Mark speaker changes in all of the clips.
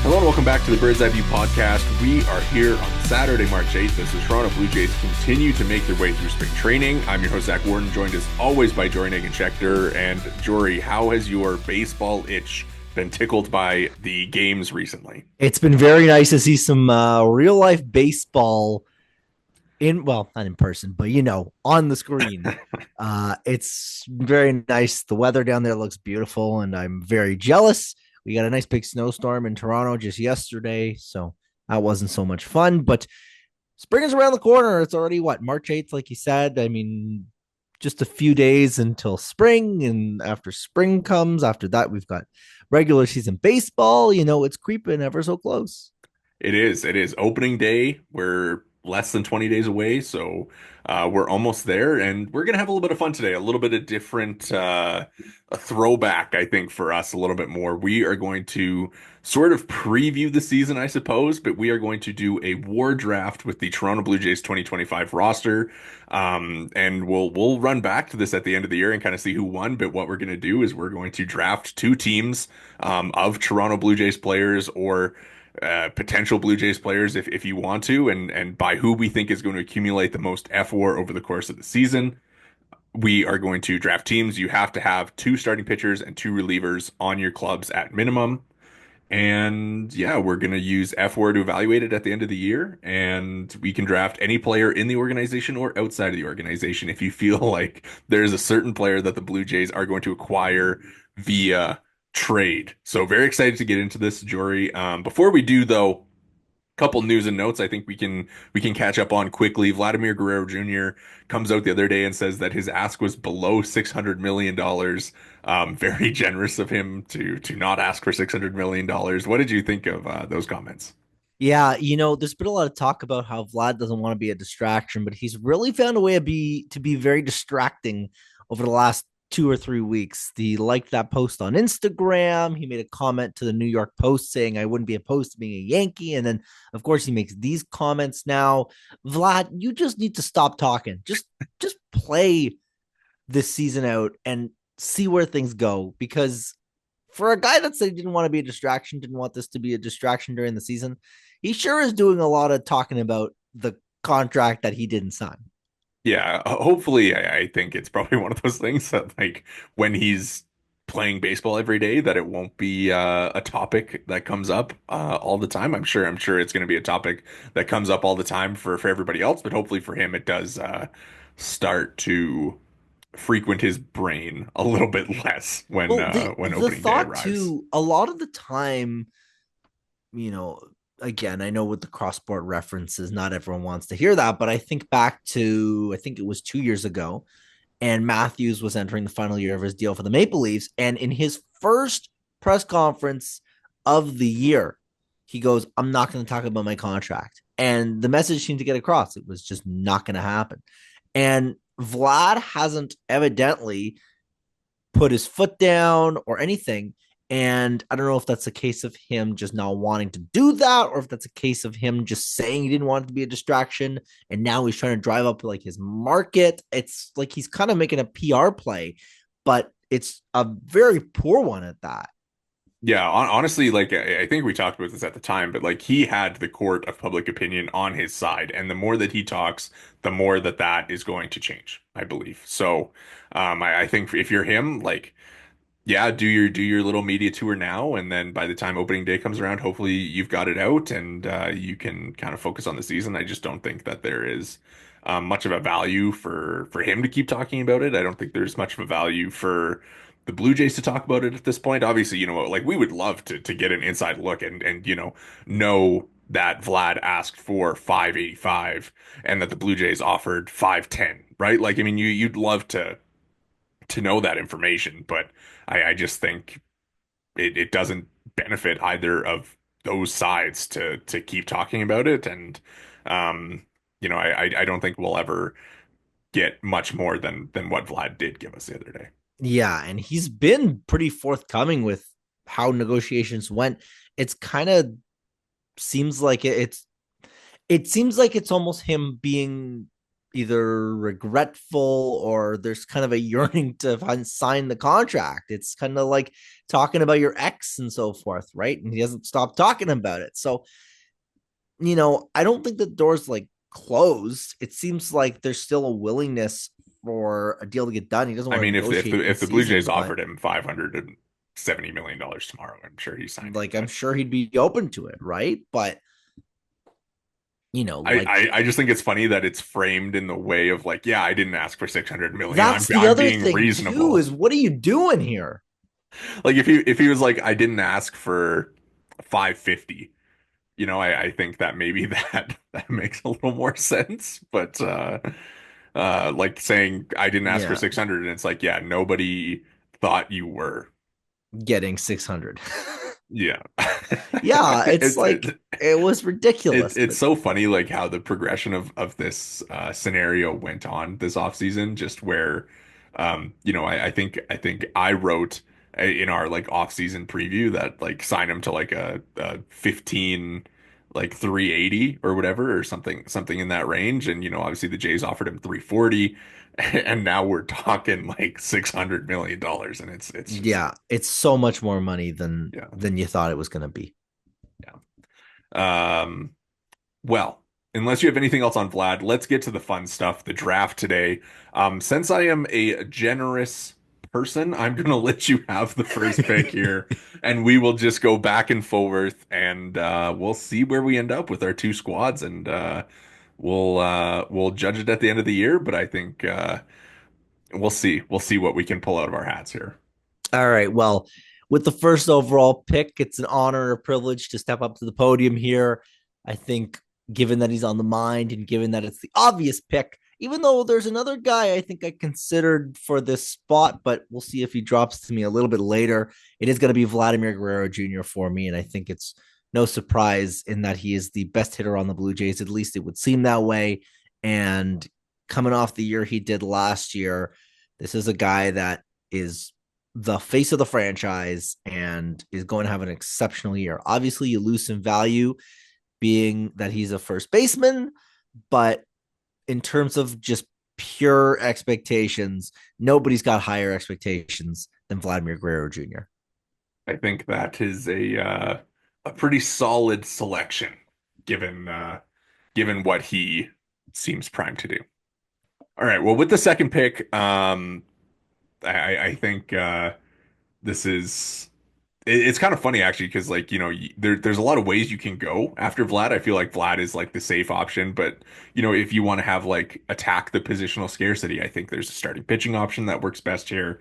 Speaker 1: Hello and welcome back to the Bird's Eye View podcast. We are here on Saturday, March 8th, as the Toronto Blue Jays continue to make their way through spring training. I'm your host, Zach Worden, joined as always by Jori Negin-Shecter. And Jori, how has your baseball itch been tickled by the games recently?
Speaker 2: It's been very nice to see some real life baseball not in person, but on the screen. It's very nice. The weather down there looks beautiful, and I'm very jealous. We got a nice big snowstorm in Toronto just yesterday, so that wasn't so much fun. But spring is around the corner. It's already March 8th, like you said. I mean, just a few days until spring, and after spring comes, after that, we've got regular season baseball. It's creeping ever so close.
Speaker 1: It is. It is opening day. We're less than 20 days away, so we're almost there, and we're gonna have a little bit of fun today. A little bit of different, a throwback, I think, for us a little bit more. We are going to sort of preview the season, I suppose, but we are going to do a WAR draft with the Toronto Blue Jays 2025 roster, and we'll run back to this at the end of the year and kind of see who won. But what we're gonna do is we're going to draft two teams of Toronto Blue Jays players or potential Blue Jays players if you want to, and by who we think is going to accumulate the most fWAR over the course of the season. We are going to draft teams. You have to have two starting pitchers and two relievers on your clubs at minimum. And yeah, we're going to use fWAR to evaluate it at the end of the year. And we can draft any player in the organization or outside of the organization if you feel like there's a certain player that the Blue Jays are going to acquire via trade. So very excited to get into this, Jory. Before we do, though, couple news and notes I think we can catch up on quickly. Vladimir Guerrero Jr. comes out the other day and says that his ask was below $600 million. Very generous of him to not ask for $600 million. What did you think of those comments?
Speaker 2: Yeah, there's been a lot of talk about how Vlad doesn't want to be a distraction, but he's really found a way to be very distracting over the last 2 or 3 weeks. He liked that post on Instagram. He made a comment to the New York Post saying, "I wouldn't be opposed to being a Yankee." And then, of course, he makes these comments now. Vlad, you just need to stop talking. Just play this season out and see where things go, because for a guy that said he didn't want to be a distraction, didn't want this to be a distraction during the season, he sure is doing a lot of talking about the contract that he didn't sign.
Speaker 1: Yeah, hopefully, I think it's probably one of those things that, like, when he's playing baseball every day, that it won't be a topic that comes up all the time. I'm sure it's going to be a topic that comes up all the time for everybody else, but hopefully for him, it does start to frequent his brain a little bit less
Speaker 2: Well,
Speaker 1: when
Speaker 2: the
Speaker 1: opening day
Speaker 2: thought
Speaker 1: arrives.
Speaker 2: too, a lot of the time, you know, again, I know with the cross sport references, not everyone wants to hear that, but I think back to, I think it was 2 years ago, and Matthews was entering the final year of his deal for the Maple Leafs. And in his first press conference of the year, he goes, "I'm not going to talk about my contract." And the message seemed to get across. It was just not going to happen. And Vlad hasn't evidently put his foot down or anything. And I don't know if that's a case of him just not wanting to do that, or if that's a case of him just saying he didn't want it to be a distraction. And now he's trying to drive up like his market. It's like he's kind of making a PR play, but it's a very poor one at that.
Speaker 1: Yeah, honestly, like I think we talked about this at the time, but like he had the court of public opinion on his side, and the more that he talks, the more that that is going to change, I believe. So, I think if you're him, like, yeah, do your little media tour now, and then by the time opening day comes around, hopefully you've got it out and you can kind of focus on the season. I just don't think that there is much of a value for him to keep talking about it. I don't think there's much of a value for the Blue Jays to talk about it at this point. Obviously, like we would love to get an inside look and know that Vlad asked for 585 and that the Blue Jays offered 510, right? Like, I mean, you'd love to know that information, but I just think it doesn't benefit either of those sides to keep talking about it. And I don't think we'll ever get much more than what Vlad did give us the other day.
Speaker 2: Yeah. And he's been pretty forthcoming with how negotiations went. It's kind of seems like it seems like it's almost him being either regretful or there's kind of a yearning to sign the contract. It's kind of like talking about your ex and so forth, right? And he doesn't stop talking about it. So, I don't think the door's like closed. It seems like there's still a willingness for a deal to get done. He doesn't
Speaker 1: I
Speaker 2: want to
Speaker 1: mean, if
Speaker 2: negotiate
Speaker 1: the
Speaker 2: in
Speaker 1: if the Blue Jays
Speaker 2: season, but
Speaker 1: offered him $570 million tomorrow, I'm sure he's signing
Speaker 2: like I'm
Speaker 1: it.
Speaker 2: sure he'd be open to it, right? But
Speaker 1: I,
Speaker 2: like
Speaker 1: I just think it's funny that it's framed in the way of like, yeah, I didn't ask for 600 million.
Speaker 2: that's the
Speaker 1: I'm
Speaker 2: other
Speaker 1: being
Speaker 2: thing too
Speaker 1: reasonable.
Speaker 2: is what are you doing here?
Speaker 1: Like if he was like, I didn't ask for 550, I think that maybe that makes a little more sense. But like saying I didn't ask for
Speaker 2: Yeah,
Speaker 1: 600 and it's like, yeah, nobody thought you were.
Speaker 2: getting 600.
Speaker 1: Yeah.
Speaker 2: Yeah, it's
Speaker 1: It's
Speaker 2: like
Speaker 1: it,
Speaker 2: it was
Speaker 1: it's
Speaker 2: ridiculous,
Speaker 1: it's
Speaker 2: but
Speaker 1: so funny like how the progression of this scenario went on this offseason, just where I think I wrote in our like offseason preview that like sign him to like a 15 like 380 or whatever or something in that range. And obviously the Jays offered him 340 and now we're talking like $600 million and it's just
Speaker 2: yeah, it's so much more money than
Speaker 1: yeah.
Speaker 2: you thought it was going to be.
Speaker 1: Yeah. Well, unless you have anything else on Vlad, let's get to the fun stuff, the draft today. Since I am a generous person, I'm going to let you have the first pick here, and we will just go back and forth, and we'll see where we end up with our two squads, and we'll judge it at the end of the year. But I think we'll see. We'll see what we can pull out of our hats here.
Speaker 2: All right. Well, with the first overall pick, it's an honor and a privilege to step up to the podium here. I think, given that he's on the mind and given that it's the obvious pick, even though there's another guy I think I considered for this spot, but we'll see if he drops to me a little bit later. It is going to be Vladimir Guerrero Jr. for me. And I think it's no surprise in that he is the best hitter on the Blue Jays. At least it would seem that way. And coming off the year he did last year, this is a guy that is the face of the franchise and is going to have an exceptional year. Obviously, you lose some value being that he's a first baseman, but in terms of just pure expectations, nobody's got higher expectations than Vladimir Guerrero Jr.
Speaker 1: I think that is a pretty solid selection, given given what he seems primed to do. All right. Well, with the second pick, I think this is it's kind of funny actually because like there's a lot of ways you can go after Vlad. I feel like Vlad is like the safe option, but if you want to have like attack the positional scarcity, I think there's a starting pitching option that works best here.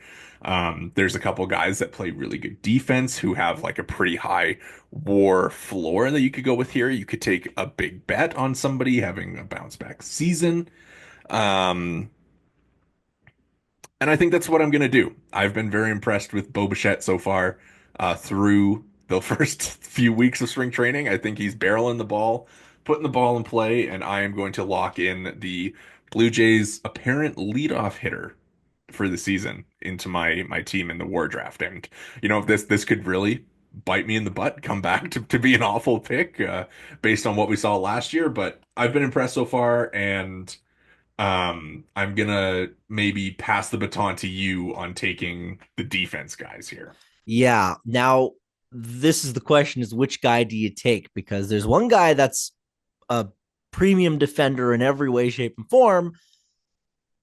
Speaker 1: There's a couple guys that play really good defense who have like a pretty high WAR floor that you could go with here. You could take a big bet on somebody having a bounce back season. Um, and I think that's what I'm going to do. I've been very impressed with Bo Bichette so far through the first few weeks of spring training. I think he's barreling the ball, putting the ball in play, and I am going to lock in the Blue Jays' apparent leadoff hitter for the season into my team in the war draft. And this could really bite me in the butt, come back to be an awful pick based on what we saw last year. But I've been impressed so far, and I'm gonna maybe pass the baton to you on taking the defense guys here.
Speaker 2: Yeah. Now, this is the question: is which guy do you take? Because there's one guy that's a premium defender in every way, shape, and form,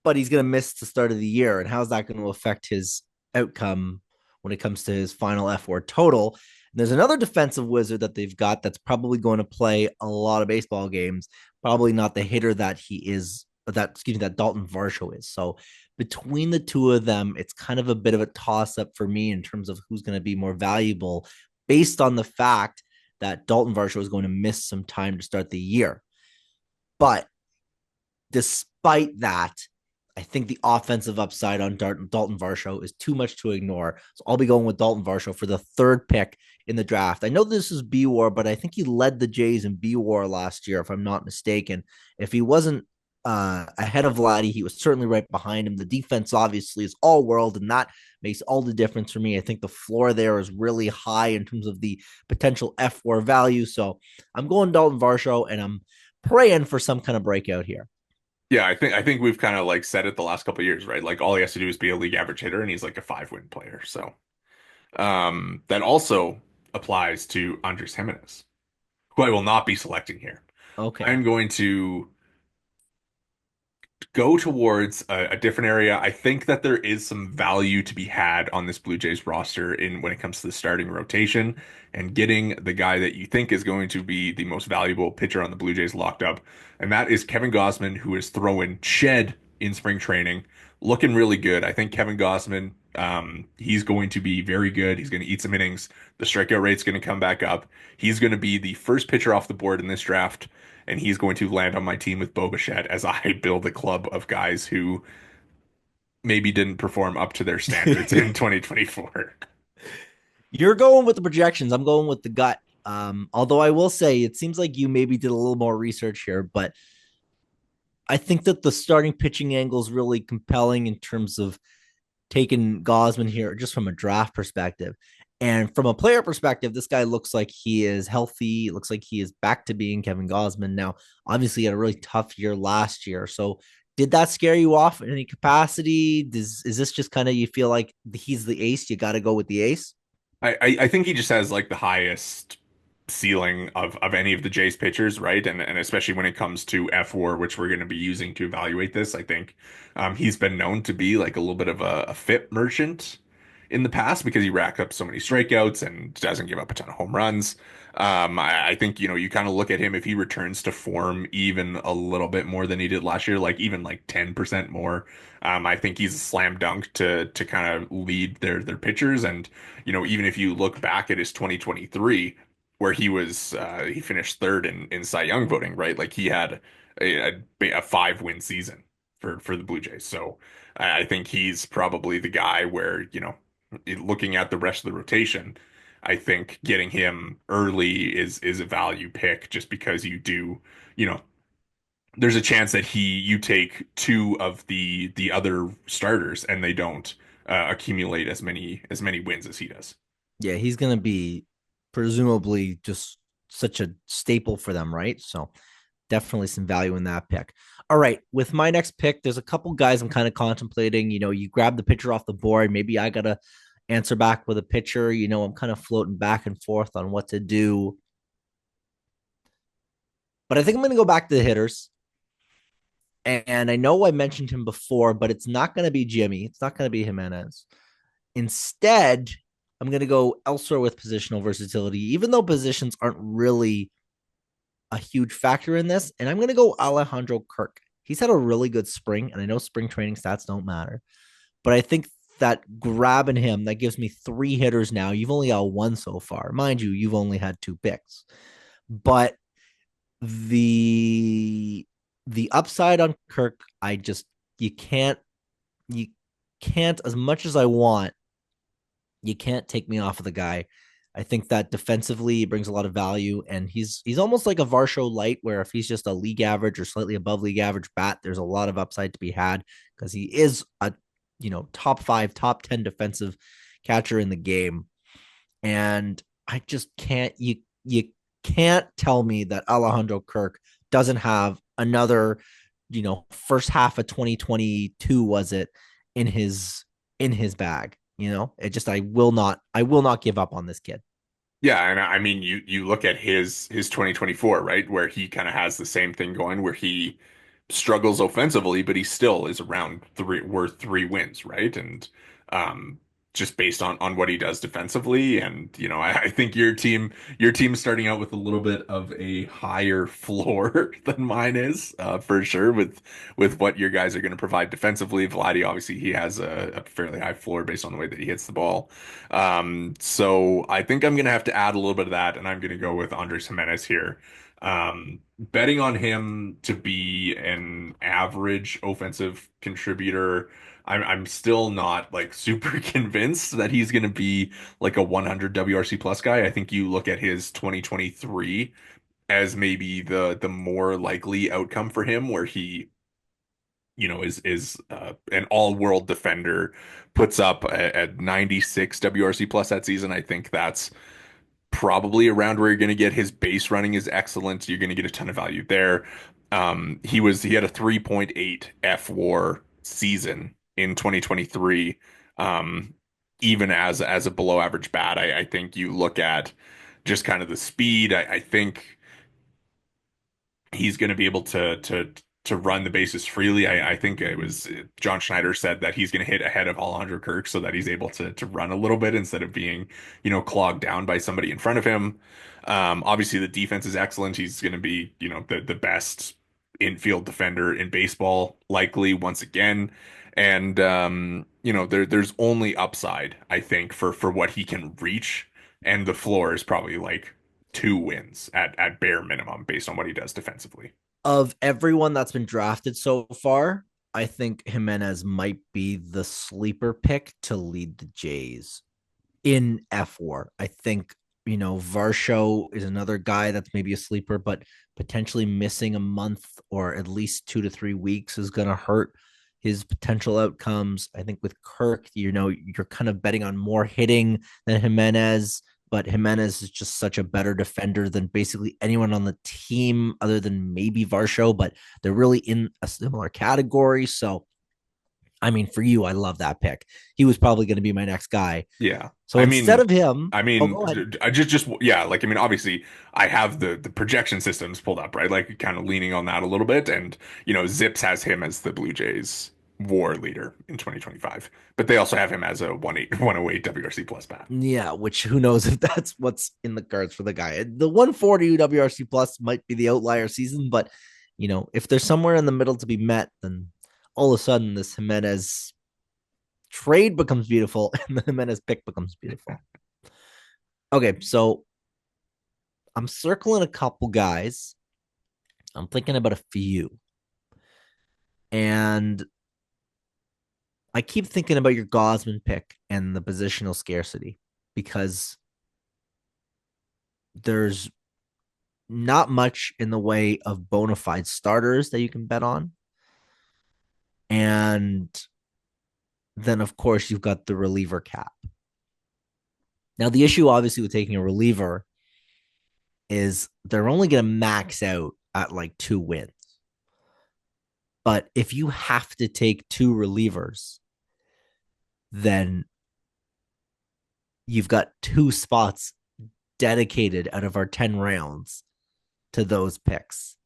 Speaker 2: but he's going to miss the start of the year. And how's that going to affect his outcome when it comes to his final fWAR total? And there's another defensive wizard that they've got that's probably going to play a lot of baseball games, probably not the hitter that he is, that Dalton Varsho is. So between the two of them, it's kind of a bit of a toss up for me in terms of who's going to be more valuable based on the fact that Dalton Varsho is going to miss some time to start the year. But despite that, I think the offensive upside on Dalton Varsho is too much to ignore. So I'll be going with Dalton Varsho for the third pick in the draft. I know this is fWAR, but I think he led the Jays in fWAR last year, if I'm not mistaken. If he wasn't ahead of Vladdy, he was certainly right behind him. The defense obviously is all world, and that makes all the difference for me. I think the floor there is really high in terms of the potential fWAR value. So I'm going Dalton Varsho, and I'm praying for some kind of breakout here.
Speaker 1: Yeah, I think we've kind of like said it the last couple of years, right? Like all he has to do is be a league average hitter, and he's like a 5-win player. So that also applies to Andres Gimenez, who I will not be selecting here.
Speaker 2: Okay.
Speaker 1: I'm going to go towards a different area. I think that there is some value to be had on this Blue Jays roster in when it comes to the starting rotation and getting the guy that you think is going to be the most valuable pitcher on the Blue Jays locked up. And that is Kevin Gausman, who is throwing shed in spring training, looking really good. I think Kevin Gausman, he's going to be very good. He's going to eat some innings. The strikeout rate's going to come back up. He's going to be the first pitcher off the board in this draft, and he's going to land on my team with Bo Bichette as I build a club of guys who maybe didn't perform up to their standards in 2024.
Speaker 2: You're going with the projections. I'm going with the gut. Although I will say it seems like you maybe did a little more research here, but I think that the starting pitching angle is really compelling in terms of taking Gosman here just from a draft perspective. And from a player perspective, this guy looks like he is healthy. It looks like he is back to being Kevin Gosman. Now, obviously, he had a really tough year last year. So, did that scare you off in any capacity? Is this just kind of you feel like he's the ace? You got to go with the ace?
Speaker 1: I think he just has like the highest ceiling of any of the Jays pitchers, right? And especially when it comes to fWAR, which we're going to be using to evaluate this, I think he's been known to be like a little bit of a fit merchant in the past because he racked up so many strikeouts and doesn't give up a ton of home runs. I think, you kind of look at him if he returns to form even a little bit more than he did last year, like even like 10% more. I think he's a slam dunk to kind of lead their pitchers. And, even if you look back at his 2023, where he finished third in Cy Young voting, right? Like he had a 5-win season for the Blue Jays. So I think he's probably the guy where, looking at the rest of the rotation, I think getting him early is a value pick just because you know, there's a chance that you take two of the other starters and they don't accumulate as many wins as he does.
Speaker 2: Yeah, he's going to be presumably just such a staple for them, right? So, definitely some value in that pick. All right, with my next pick, there's a couple guys I'm kind of contemplating. You grab the pitcher off the board. Maybe I got to answer back with a pitcher. I'm kind of floating back and forth on what to do. But I think I'm going to go back to the hitters. And I know I mentioned him before, but it's not going to be Jimmy. It's not going to be Jimenez. Instead, I'm going to go elsewhere with positional versatility, even though positions aren't really a huge factor in this. And I'm going to go Alejandro Kirk. He's had a really good spring, and I know spring training stats don't matter, but I think that grabbing him that gives me 3 hitters now. You've only got one so far, mind you. You've only had 2 picks, but the the upside on Kirk, I just you can't as much as I want. You can't take me off of the guy. I think that defensively he brings a lot of value, and he's almost like a Varsho light, where if he's just a league average or slightly above league average bat, there's a lot of upside to be had because he is a top 5, top 10 defensive catcher in the game, and I just you can't tell me that Alejandro Kirk doesn't have another first half of 2022 was it in his bag. It just I will not give up on this kid.
Speaker 1: Yeah, and I mean you look at his 2024, right, where he kind of has the same thing going where he struggles offensively, but he still is around worth 3 wins, right? And um just based on what he does defensively, and I think your team's starting out with a little bit of a higher floor than mine is, for sure, with what your guys are going to provide defensively. Vladdy, obviously, he has a fairly high floor based on the way that he hits the ball. So I think I'm gonna have to add a little bit of that, and I'm gonna go with Andres Gimenez here. Betting on him to be an average offensive contributor, I'm still not like super convinced that he's gonna be like a 100 WRC plus guy. I think you look at his 2023 as maybe the more likely outcome for him, where he is an all-world defender, puts up a 96 WRC plus that season. I think that's probably around where you're going to get. His base running is excellent. You're going to get a ton of value there. He had a 3.8 fWAR season in 2023. Um, Even as a below average bat, I think you look at just kind of the speed. I think he's going to be able to run the bases freely. I think it was John Schneider said that he's going to hit ahead of Alejandro Kirk so that he's able to run a little bit instead of being, clogged down by somebody in front of him. Obviously the defense is excellent. He's going to be, the best infield defender in baseball, likely once again. And there's only upside, I think, for what he can reach, and the floor is probably like 2 wins at bare minimum based on what he does defensively.
Speaker 2: Of everyone that's been drafted so far, I think Jimenez might be the sleeper pick to lead the Jays in fWAR. I think, Varsho is another guy that's maybe a sleeper, but potentially missing a month or at least 2 to 3 weeks is going to hurt his potential outcomes. I think with Kirk, you're kind of betting on more hitting than Jimenez, but Jimenez is just such a better defender than basically anyone on the team other than maybe Varsho, but they're really in a similar category. So, I mean, for you, I love that pick. He was probably going to be my next guy.
Speaker 1: Yeah.
Speaker 2: So instead of him,
Speaker 1: I
Speaker 2: oh,
Speaker 1: mean,
Speaker 2: go ahead.
Speaker 1: I just yeah, like I mean, obviously, I have the projection systems pulled up, right? Like kind of leaning on that a little bit, and Zips has him as the Blue Jays WAR leader in 2025, but they also have him as a 108 WRC plus bat.
Speaker 2: Yeah, which who knows if that's what's in the cards for the guy. The 140 WRC plus might be the outlier season, but if there's somewhere in the middle to be met, then all of a sudden this Jimenez trade becomes beautiful and the Jimenez pick becomes beautiful. Okay, so I'm circling a couple guys. I'm thinking about a few. And I keep thinking about your Gosman pick and the positional scarcity because there's not much in the way of bona fide starters that you can bet on. And then, of course, you've got the reliever cap. Now, the issue, obviously, with taking a reliever is they're only going to max out at like 2 wins. But if you have to take two relievers, then you've got two spots dedicated out of our 10 rounds to those picks.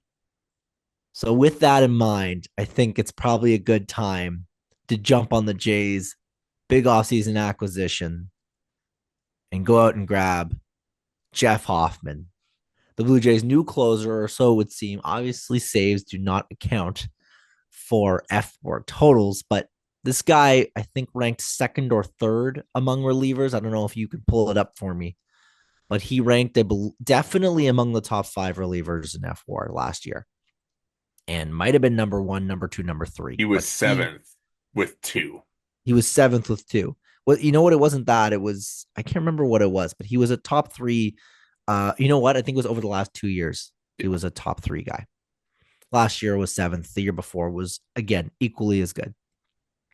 Speaker 2: So, with that in mind, I think it's probably a good time to jump on the Jays' big offseason acquisition and go out and grab Jeff Hoffman, the Blue Jays' new closer, or so it would seem. Obviously, saves do not account for fWAR totals, but this guy, I think, ranked second or third among relievers. I don't know if you could pull it up for me, but he ranked definitely among the top 5 relievers in fWAR last year and might have been number one, number two, number three.
Speaker 1: He was
Speaker 2: But
Speaker 1: seventh with two.
Speaker 2: he was seventh with two. Well, you know what? It wasn't that. It was, I can't remember what it was, but he was a top three. You know what? I think it was over the last 2 years. He was a top three guy. Last year was seventh. The year before was, again, equally as good.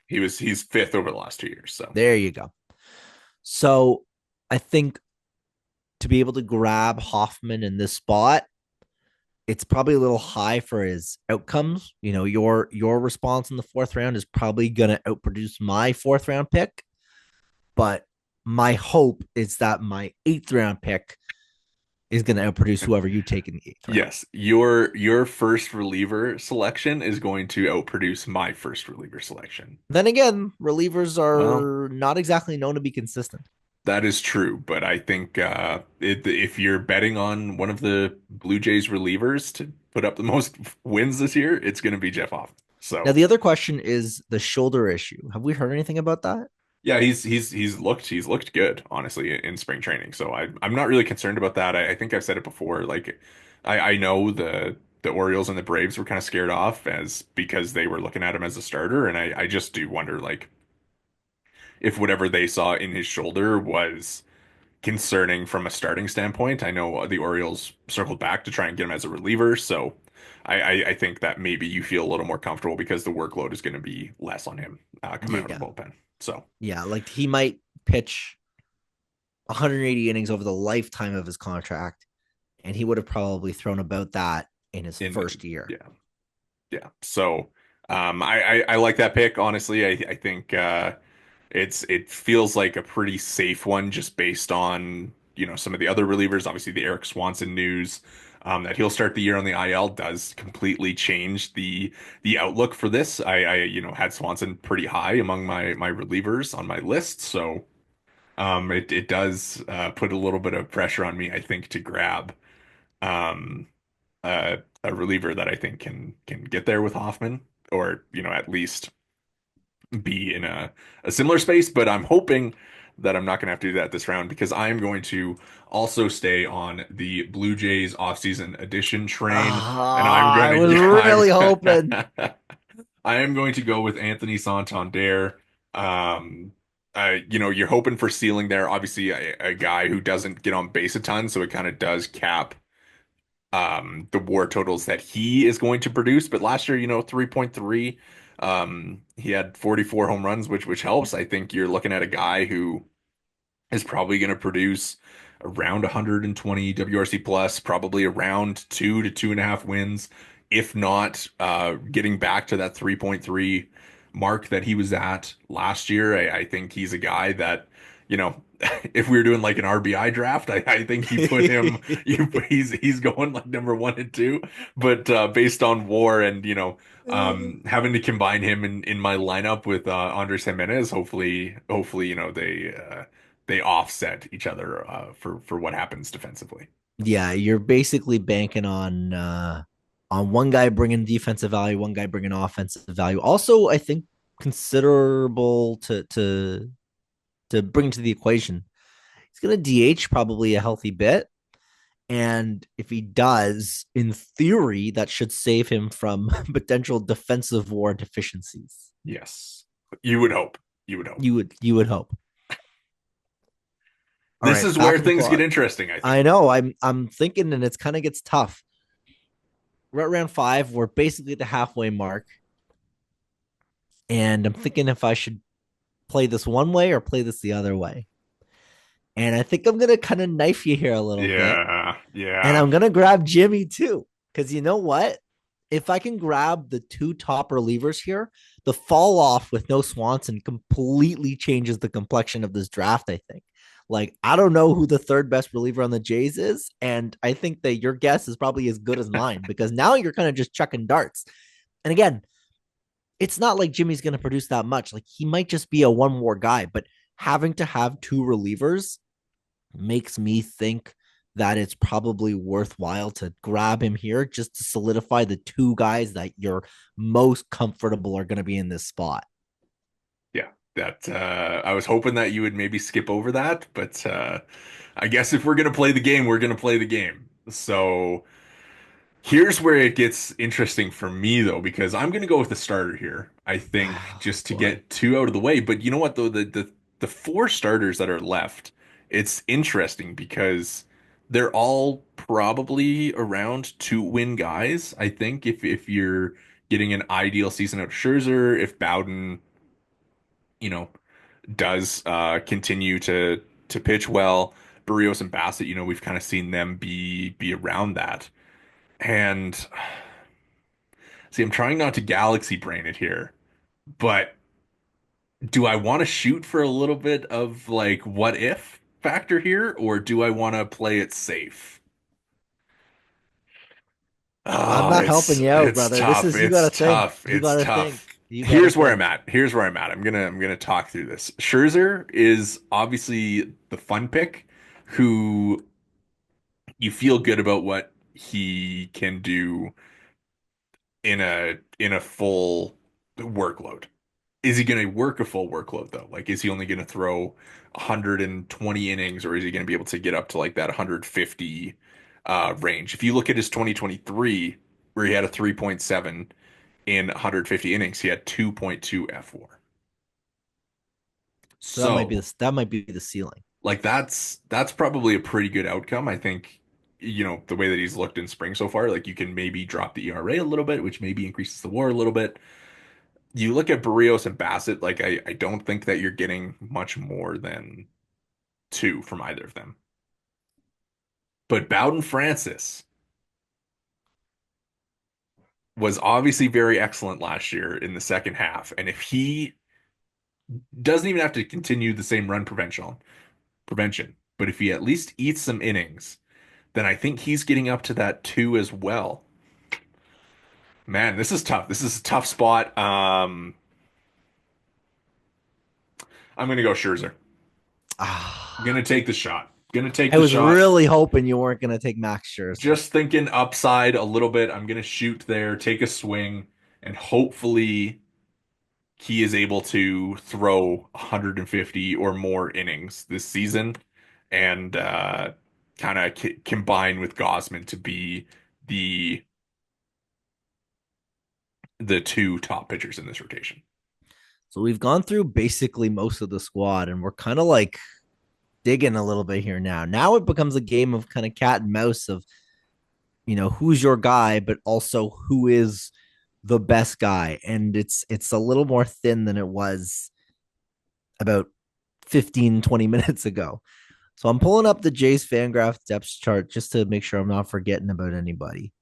Speaker 1: He's fifth over the last 2 years. So
Speaker 2: There you go. So I think to be able to grab Hoffman in this spot, it's probably a little high for his outcomes. Your response in the fourth round is probably gonna outproduce my fourth round pick, but my hope is that my eighth round pick is gonna outproduce whoever you take in the eighth round.
Speaker 1: yes, your first reliever selection is going to outproduce my first reliever selection.
Speaker 2: Then again, relievers
Speaker 1: Well,
Speaker 2: are not exactly known to be consistent.
Speaker 1: that is true, but I think if you're betting on one of the Blue Jays relievers to put up the most wins this year, it's going to be Jeff Hoffman.
Speaker 2: Now,
Speaker 1: So
Speaker 2: the other question is the shoulder issue. Have we heard anything about that?
Speaker 1: yeah, he's looked good, honestly, in spring training. So I'm not really concerned about that. I think I've said it before. Like I know the Orioles and the Braves were kind of scared off as because they were looking at him as a starter, and I just do wonder like if whatever they saw in his shoulder was concerning from a starting standpoint. I know the Orioles circled back to try and get him as a reliever, so I think that maybe you feel a little more comfortable because the workload is going to be less on him coming out of the
Speaker 2: Yeah.
Speaker 1: bullpen. So
Speaker 2: Yeah. Like he might pitch 180 innings over the lifetime of his contract, and he would have probably thrown about that in his
Speaker 1: In
Speaker 2: first year.
Speaker 1: yeah, yeah. So I like that pick, honestly. I think it feels like a pretty safe one just based on, some of the other relievers. Obviously, the Eric Swanson news, that he'll start the year on the IL does completely change the outlook for this. I had Swanson pretty high among my relievers on my list, so it does put a little bit of pressure on me, I think, to grab um a reliever that I think can get there with Hoffman, or at least be in a similar space. But I'm hoping that I'm not going to have to do that this round because I'm going to also stay on the Blue Jays offseason edition train, and I'm
Speaker 2: Ah,
Speaker 1: going
Speaker 2: I
Speaker 1: to
Speaker 2: was
Speaker 1: yeah,
Speaker 2: really hoping.
Speaker 1: I am going to go with Anthony Santander. Um, you're hoping for ceiling there. Obviously, a guy who doesn't get on base a ton, so it kind of does cap the WAR totals that he is going to produce. But last year, 3.3, he had 44 home runs, which helps. I think you're looking at a guy who is probably going to produce around 120 WRC plus, probably around 2 to 2.5 wins, if not getting back to that 3.3 mark that he was at last year. I think he's a guy that, you know, if we were doing like an RBI draft, I think you put him, he's going like number one and two, but based on WAR and having to combine him in my lineup with Andres Jimenez, hopefully they offset each other for what happens defensively.
Speaker 2: Yeah, you're basically banking on one guy bringing defensive value, one guy bringing offensive value. Also, I think considerable to bring to the equation. He's going to DH probably a healthy bit, and if he does, in theory, that should save him from potential defensive WAR deficiencies.
Speaker 1: Yes, you would hope. You would hope.
Speaker 2: You would hope. All
Speaker 1: This
Speaker 2: right,
Speaker 1: is where
Speaker 2: back on the
Speaker 1: things get
Speaker 2: clock.
Speaker 1: interesting, I
Speaker 2: I
Speaker 1: think.
Speaker 2: know. I'm thinking, and it's kind of gets tough. We're at round five. We're basically at the halfway mark, and I'm thinking if I should play this one way or play this the other way. And I think I'm gonna kind of knife you here a little bit,
Speaker 1: Yeah,
Speaker 2: and
Speaker 1: yeah,
Speaker 2: I'm gonna grab Jimmy too, because you know what? If I can grab the two top relievers here, the fall off with no Swanson completely changes the complexion of this draft. I think. Like, I don't know who the third best reliever on the Jays is. And I think that your guess is probably as good as mine because now you're kind of just chucking darts. And again, it's not like Jimmy's going to produce that much. Like, he might just be a one more guy, but having to have two relievers makes me think that it's probably worthwhile to grab him here just to solidify the two guys that you're most comfortable are going to be in this spot.
Speaker 1: yeah. That I was hoping that you would maybe skip over that, but I guess if we're gonna play the game, we're gonna play the game. So here's where it gets interesting for me though, because I'm gonna go with the starter here. I think
Speaker 2: Oh,
Speaker 1: just to
Speaker 2: boy.
Speaker 1: get two out of the way. But you know what though, the four starters that are left, it's interesting because they're all probably around 2 win guys. I think if you're getting an ideal season out of Scherzer, if Bowden, you know, does continue to pitch well, Barrios and Bassett, we've kind of seen them be around that. And see, I'm trying not to galaxy brain it here, but do I want to shoot for a little bit of like what if factor here, or do I want to play it safe?
Speaker 2: I'm
Speaker 1: Oh,
Speaker 2: not helping
Speaker 1: it's
Speaker 2: you out,
Speaker 1: it's
Speaker 2: brother. This
Speaker 1: tough.
Speaker 2: is, you got
Speaker 1: It's
Speaker 2: to think.
Speaker 1: tough.
Speaker 2: You
Speaker 1: It's
Speaker 2: got to
Speaker 1: tough.
Speaker 2: think. You got to
Speaker 1: Here's where I'm
Speaker 2: think.
Speaker 1: at. Here's where I'm at. I'm gonna talk through this. Scherzer is obviously the fun pick, who you feel good about what he can do in a full workload. Is he going to work a full workload though? Like, is he only going to throw 120 innings, or is he going to be able to get up to like that 150 range? If you look at his 2023, where he had a 3.7 in 150 innings, he had 2.2 fWAR.
Speaker 2: So that might be
Speaker 1: So,
Speaker 2: the ceiling.
Speaker 1: like that's probably a pretty good outcome. I think, the way that he's looked in spring so far, like you can maybe drop the ERA a little bit, which maybe increases the WAR a little bit. You look at Barrios and Bassett, like I don't think that you're getting much more than two from either of them. But Bowden Francis was obviously very excellent last year in the second half. And if he doesn't even have to continue the same run prevention, but if he at least eats some innings, then I think he's getting up to that two as well. Man, this is tough. This is a tough spot. I'm gonna go Scherzer.
Speaker 2: Ah,
Speaker 1: Gonna take the shot. Gonna take
Speaker 2: I
Speaker 1: the
Speaker 2: was
Speaker 1: shot.
Speaker 2: really hoping you weren't going to take Max Scherzer.
Speaker 1: Just thinking upside a little bit. I'm gonna shoot there, take a swing, and hopefully he is able to throw 150 or more innings this season and kind of combine with Gosman to be the the two top pitchers in this rotation.
Speaker 2: So we've gone through basically most of the squad, and we're kind of like digging a little bit here now. Now it becomes a game of kind of cat and mouse of, who's your guy, but also who is the best guy. And it's a little more thin than it was about 15-20 minutes ago. So I'm pulling up the Jays Fangraph depth chart just to make sure I'm not forgetting about anybody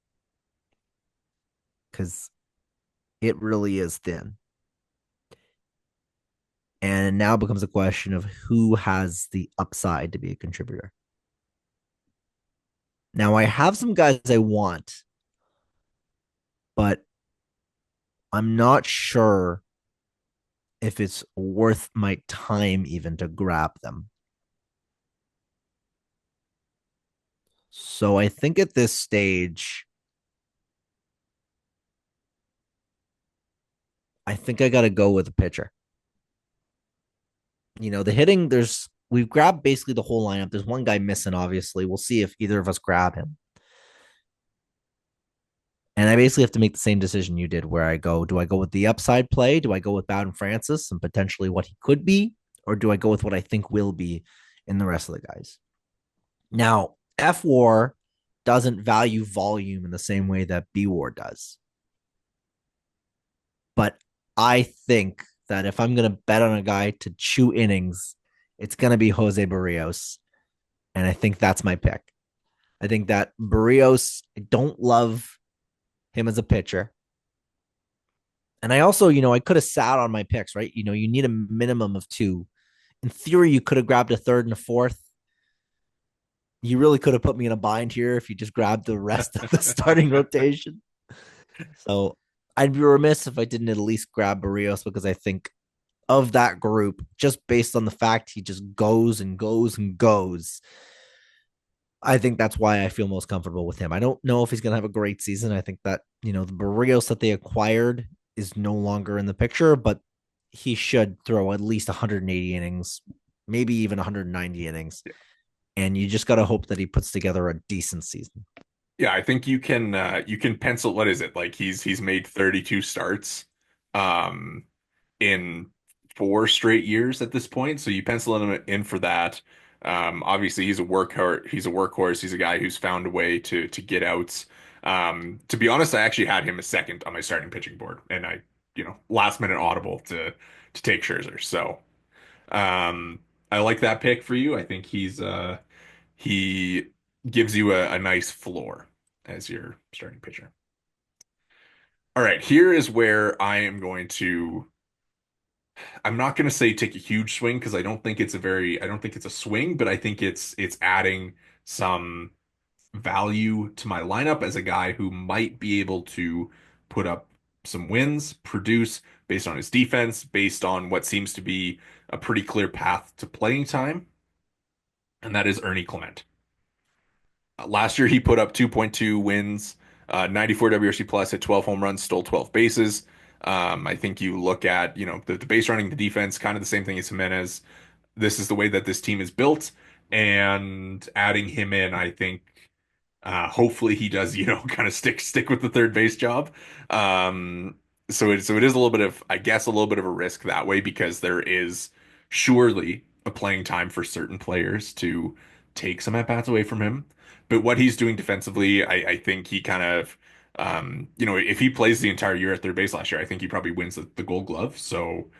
Speaker 2: because it really is thin. And now it becomes a question of who has the upside to be a contributor. Now I have some guys I want, but I'm not sure if it's worth my time even to grab them. So I think at this stage, I think I got to go with a pitcher. The hitting, we've grabbed basically the whole lineup. There's one guy missing, obviously. We'll see if either of us grab him. And I basically have to make the same decision you did, where do I go with the upside play? Do I go with Bowden Francis and potentially what he could be? Or do I go with what I think will be in the rest of the guys? Now, fWAR doesn't value volume in the same way that bWAR does. But I think that if I'm going to bet on a guy to chew innings, it's going to be Jose Barrios. And I think that's my pick. I think that Barrios, I don't love him as a pitcher. And I also, I could have sat on my picks, right? You need a minimum of two. In theory, you could have grabbed a third and a fourth. You really could have put me in a bind here if you just grabbed the rest of the starting rotation. So I'd be remiss if I didn't at least grab Barrios because I think of that group, just based on the fact he just goes and goes and goes, I think that's why I feel most comfortable with him. I don't know if he's going to have a great season. I think that, the Barrios that they acquired is no longer in the picture, but he should throw at least 180 innings, maybe even 190 innings. And you just got to hope that he puts together a decent season.
Speaker 1: Yeah, I think you can pencil what is it? Like he's made 32 starts um in 4 straight years at this point. So you pencil him in for that. Obviously he's a workhorse. He's a guy who's found a way to get outs. To be honest, I actually had him a second on my starting pitching board and last minute audible to take Scherzer. So I like that pick for you. I think he gives you a nice floor as your starting pitcher. All right, here is where I'm not going to say take a huge swing because I don't think it's a swing, but I think it's adding some value to my lineup as a guy who might be able to put up some wins, produce based on his defense, based on what seems to be a pretty clear path to playing time, and that is Ernie Clement. Last year, he put up 2.2 wins, 94 WRC plus, hit 12 home runs, stole 12 bases. I think you look at, the base running, the defense, kind of the same thing as Jimenez. This is the way that this team is built, and adding him in, I think, hopefully he does, kind of stick with the third base job. Um, so it is a little bit of, I guess, a little bit of a risk that way because there is surely a playing time for certain players to take some at bats away from him. But what he's doing defensively, I think he kind of, if he plays the entire year at third base last year, I think he probably wins the Gold Glove. So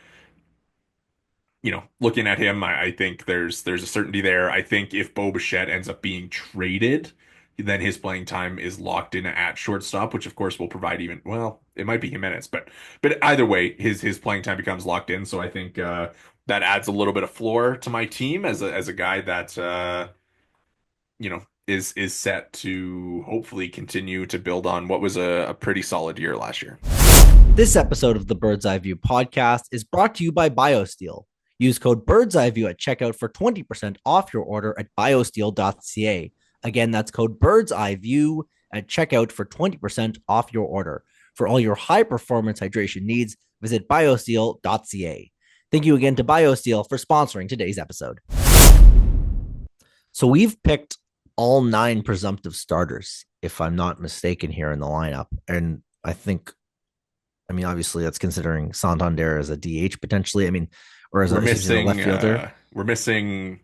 Speaker 1: looking at him, I think there's a certainty there. I think if Bo Bichette ends up being traded, then his playing time is locked in at shortstop, which of course will provide even, well, it might be Jimenez, but either way, his playing time becomes locked in. So I think that adds a little bit of floor to my team as a guy that is set to hopefully continue to build on what was a pretty solid year last year.
Speaker 2: This episode of the Bird's Eye View podcast is brought to you by BioSteel. Use code Bird's Eye View at checkout for 20% off your order at biosteel.ca. Again, that's code Bird's Eye View at checkout for 20% off your order. For all your high performance hydration needs, visit biosteel.ca. Thank you again to BioSteel for sponsoring today's episode. So we've picked all 9 presumptive starters, if I'm not mistaken, here in the lineup. And obviously that's considering Santander as a DH potentially. Or as
Speaker 1: We're
Speaker 2: a left
Speaker 1: missing
Speaker 2: fielder.
Speaker 1: uh we're missing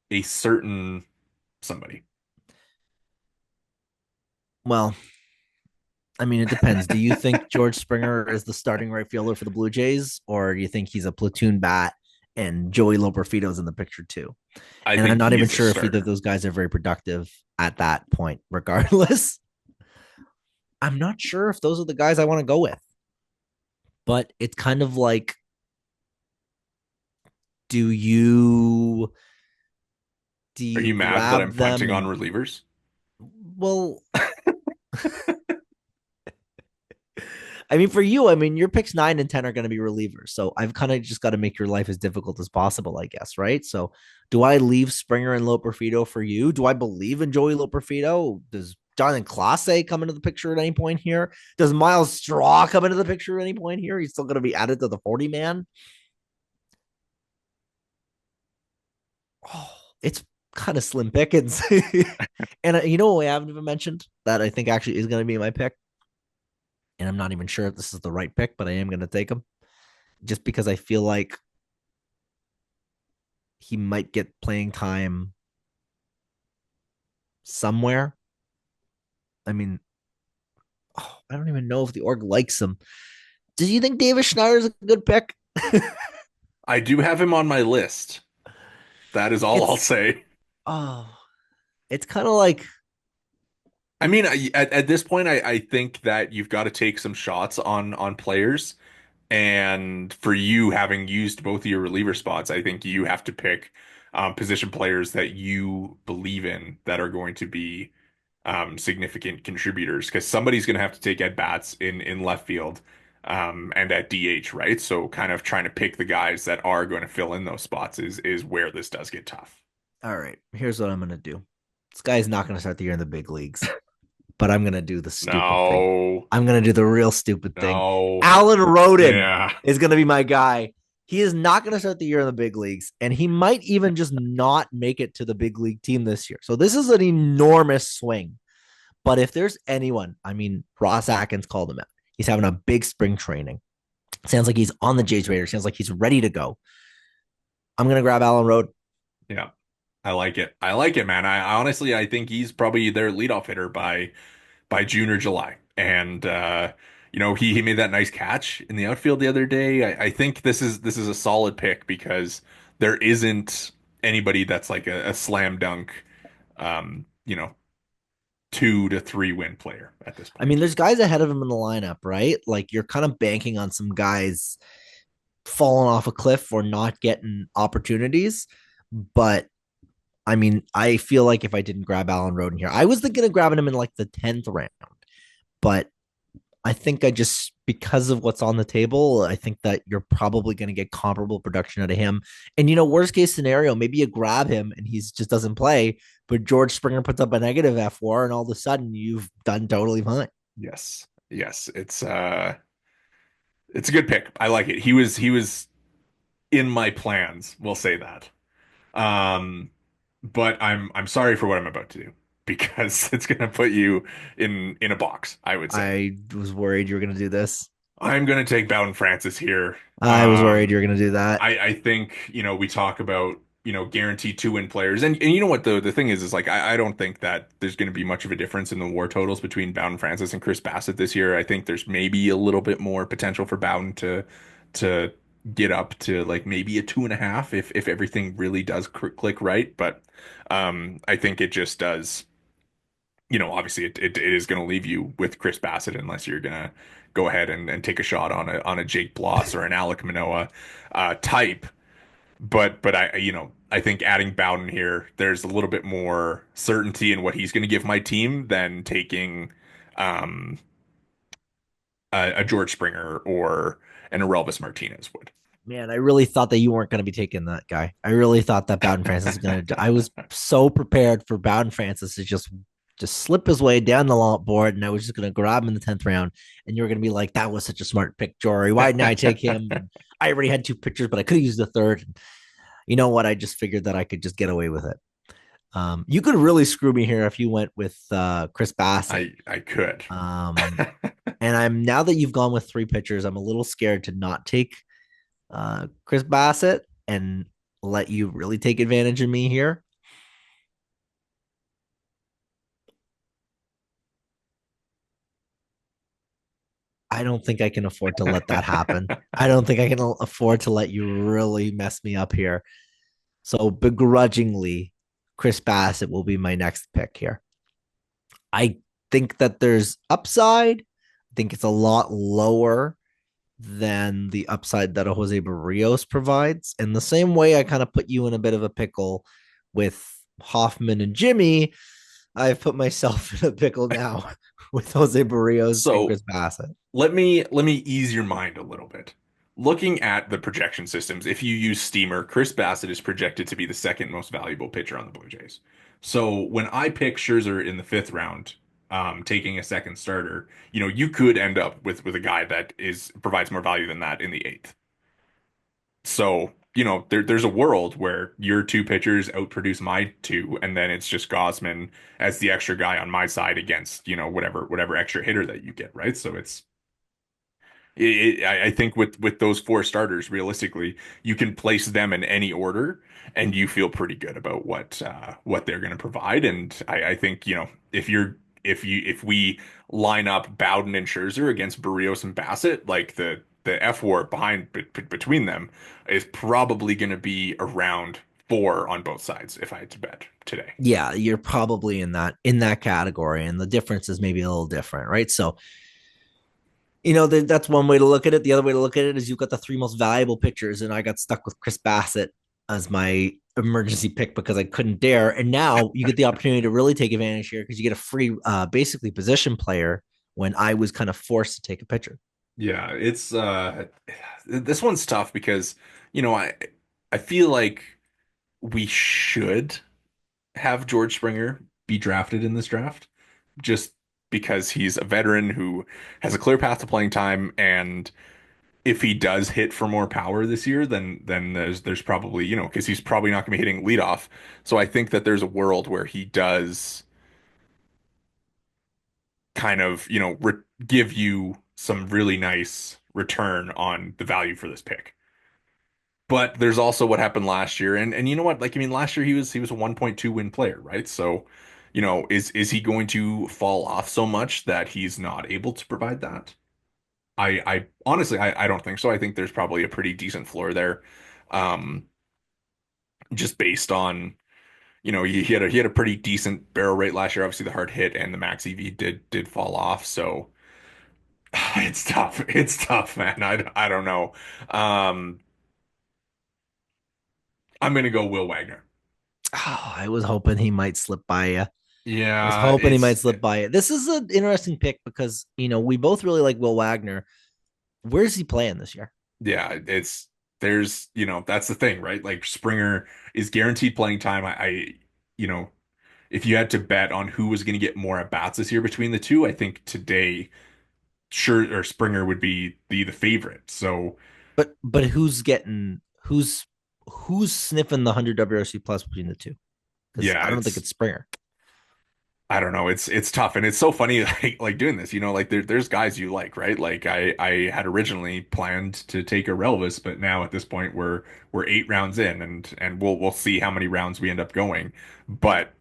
Speaker 1: a certain somebody.
Speaker 2: Well, it depends. Do you think George Springer is the starting right fielder for the Blue Jays, or do you think he's a platoon bat and Joey Loperfido's in the picture too?
Speaker 1: I
Speaker 2: And I'm
Speaker 1: think
Speaker 2: not
Speaker 1: he
Speaker 2: even
Speaker 1: is a
Speaker 2: sure if either of
Speaker 1: starter.
Speaker 2: those guys are very productive at that point, regardless. I'm not sure if those are the guys I want to go with. But it's kind of like, do you do
Speaker 1: Are
Speaker 2: you
Speaker 1: you mad that I'm
Speaker 2: grab them
Speaker 1: punting on
Speaker 2: and
Speaker 1: relievers?
Speaker 2: well, for you, your picks 9 and 10 are going to be relievers. So I've kind of just got to make your life as difficult as possible, I guess, right? So do I leave Springer and Loperfido for you? Do I believe in Joey Loperfido? Does Jonathan Clase come into the picture at any point here? Does Miles Straw come into the picture at any point here? He's still going to be added to the 40 man. Oh, it's kind of slim pickings. And you know what I haven't even mentioned that I think actually is going to be my pick? And I'm not even sure if this is the right pick, but I am going to take him just because I feel like he might get playing time somewhere. I mean, I don't even know if the org likes him. Do you think Davis Schneider is a good pick?
Speaker 1: I do have him on my list. That is all I'll
Speaker 2: it's
Speaker 1: say.
Speaker 2: oh, it's kind of like
Speaker 1: I mean, at this point, I think that you've got to take some shots on players. And for you, having used both of your reliever spots, I think you have to pick position players that you believe in that are going to be significant contributors. Because somebody's going to have to take at bats in left field and at DH, right? So kind of trying to pick the guys that are going to fill in those spots is where this does get tough.
Speaker 2: all right. Here's what I'm gonna do. This guy's not gonna start the year in the big leagues, but I'm gonna do the stupid thing.
Speaker 1: No,
Speaker 2: I'm gonna do the real stupid thing.
Speaker 1: no,
Speaker 2: Alan Roden
Speaker 1: yeah.
Speaker 2: is gonna be my guy. He is not gonna start the year in the big leagues, and he might even just not make it to the big league team this year. So this is an enormous swing. But if there's anyone, Ross Atkins called him out. He's having a big spring training. Sounds like he's on the Jays radar. Sounds like he's ready to go. I'm gonna grab Alan Roden.
Speaker 1: Yeah. I like it. I like it, man. I honestly I think he's probably their leadoff hitter by June or July. And he made that nice catch in the outfield the other day. I think this is a solid pick because there isn't anybody that's like a slam dunk um, you know, 2 to 3 win player at this point.
Speaker 2: There's guys ahead of him in the lineup, right? Like you're kind of banking on some guys falling off a cliff or not getting opportunities. But I feel like if I didn't grab Alan Roden here, I was thinking of grabbing him in like the 10th round. But I think I just, because of what's on the table, I think that you're probably going to get comparable production out of him. And, worst case scenario, maybe you grab him and he just doesn't play, but George Springer puts up a negative fWAR and all of a sudden you've done totally fine.
Speaker 1: Yes. Yes, it's a good pick. I like it. He was in my plans, we'll say that. Um, but I'm sorry for what I'm about to do because it's gonna put you in a box, I would say.
Speaker 2: I was worried you were going to do this.
Speaker 1: I'm gonna take Bowden Francis here.
Speaker 2: I was worried you were going to do that.
Speaker 1: I think, we talk about, guaranteed 2 win players. And you know what the thing is like I don't think that there's gonna be much of a difference in the WAR totals between Bowden Francis and Chris Bassett this year. I think there's maybe a little bit more potential for Bowden to get up to like maybe a 2.5 if everything really does click right. But I think it just does. Obviously it is going to leave you with Chris Bassett unless you're going to go ahead and take a shot on a Jake Bloss or an Alek Manoah type. But I think adding Bowden here, there's a little bit more certainty in what he's going to give my team than taking um, a George Springer or an Aurelvis Martinez would.
Speaker 2: Man, I really thought that you weren't going to be taking that guy. I really thought that Bowden Francis was going to. I was so prepared for Bowden Francis to just slip his way down the long board, and I was just going to grab him in the 10th round. And you were going to be like, "That was such a smart pick, Jory. Why didn't I take him?" And I already had two pitchers, but I could have used the third. And you know what? I just figured that I could just get away with it. You could really screw me here if you went with Chris Bassett.
Speaker 1: I could.
Speaker 2: Um, and I'm now that you've gone with three pitchers, I'm a little scared to not take Chris Bassett and let you really take advantage of me here. I don't think I can afford to let that happen. I don't think I can afford to let you really mess me up here. So begrudgingly, Chris Bassett will be my next pick here. I think that there's upside. I think it's a lot lower than the upside that a Jose Barrios provides. In the same way, I kind of put you in a bit of a pickle with Hoffman and Jimmy. I've put myself in a pickle now with Jose Barrios and
Speaker 1: So
Speaker 2: Chris Bassett.
Speaker 1: let me ease your mind a little bit. Looking at the projection systems, if you use Steamer, Chris Bassett is projected to be the second most valuable pitcher on the Blue Jays. So when I pick Scherzer in the fifth round, taking a second starter, you could end up with a guy that is provides more value than that in the eighth. So, there's a world where your two pitchers outproduce my two, and then it's just Gosman as the extra guy on my side against, whatever extra hitter that you get, right? So I think with those four starters, realistically, you can place them in any order, and you feel pretty good about what they're going to provide. And I think if we line up Bowden and Scherzer against Barrios and Bassett, like the fWAR between them is probably going to be around 4 on both sides if I had to bet today.
Speaker 2: Yeah, you're probably in that category, and the difference is maybe a little different, right? So that's one way to look at it. The other way to look at it is you've got the three most valuable pitchers, and I got stuck with Chris Bassett as my emergency pick because I couldn't dare. And now you get the opportunity to really take advantage here because you get a free, basically position player when I was kind of forced to take a pitcher.
Speaker 1: Yeah, it's this one's tough because I feel like we should have George Springer be drafted in this draft just because he's a veteran who has a clear path to playing time, and if he does hit for more power this year, then there's probably, because he's probably not going to be hitting leadoff. So I think that there's a world where he does kind of, give you some really nice return on the value for this pick. But there's also what happened last year, and you know what? Like, I mean, last year he was a 1.2 win player, right? So, is he going to fall off so much that he's not able to provide that? I honestly I don't think so. I think there's probably a pretty decent floor there, um, just based on he had a pretty decent barrel rate last year. Obviously, the hard hit and the max EV did fall off, so it's tough. It's tough, man. I don't know. Um, I'm gonna go Will Wagner.
Speaker 2: Oh, I was hoping he might slip by you. I was
Speaker 1: Yeah,
Speaker 2: hoping he might slip by you. This is an interesting pick because we both really like Will Wagner. Where's he playing this year?
Speaker 1: yeah, there's that's the thing, right? Like Springer is guaranteed playing time. You know, if you had to bet on who was going to get more at bats this year between the two, I think today sure or Springer would be the favorite. So
Speaker 2: But who's sniffing the 100 WRC plus between the two? Because
Speaker 1: yeah,
Speaker 2: I don't think it's Springer.
Speaker 1: I don't know. It's tough, and it's so funny like doing this. Like there's guys you like, right? Like I had originally planned to take a Relvis, but now at this point we're 8 rounds in, and we'll see how many rounds we end up going. But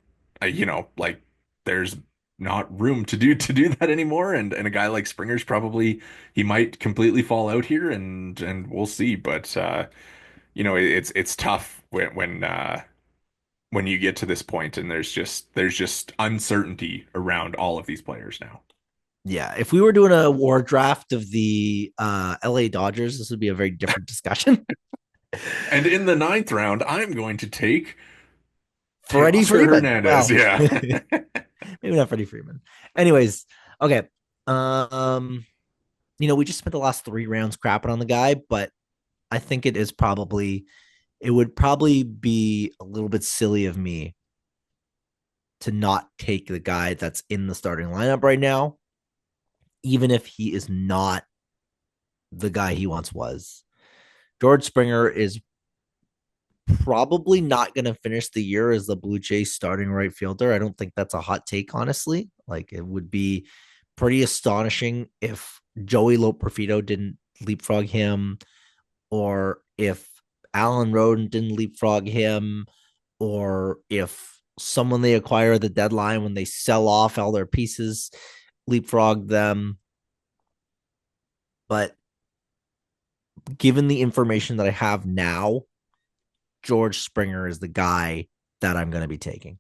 Speaker 1: like there's not room to do that anymore. And a guy like Springer's probably he might completely fall out here, and we'll see. But it's tough when you get to this point, and there's just uncertainty around all of these players now.
Speaker 2: Yeah, if we were doing a war draft of the LA Dodgers, this would be a very different discussion.
Speaker 1: And in the ninth round, I'm going to take
Speaker 2: Freddie
Speaker 1: Teoscar
Speaker 2: Freeman.
Speaker 1: Hernandez.
Speaker 2: Well,
Speaker 1: Yeah.
Speaker 2: maybe not Freddie Freeman. Anyways, okay. Um, we just spent the last 3 rounds crapping on the guy, but I think it would probably be a little bit silly of me to not take the guy that's in the starting lineup right now, even if he is not the guy he once was. George Springer is probably not going to finish the year as the Blue Jays starting right fielder. I don't think that's a hot take, honestly. Like, it would be pretty astonishing if Joey Loperfido didn't leapfrog him, or if Alan Roden didn't leapfrog him, or if someone they acquire at the deadline when they sell off all their pieces leapfrog them. But given the information that I have now, George Springer is the guy that I'm going to be taking.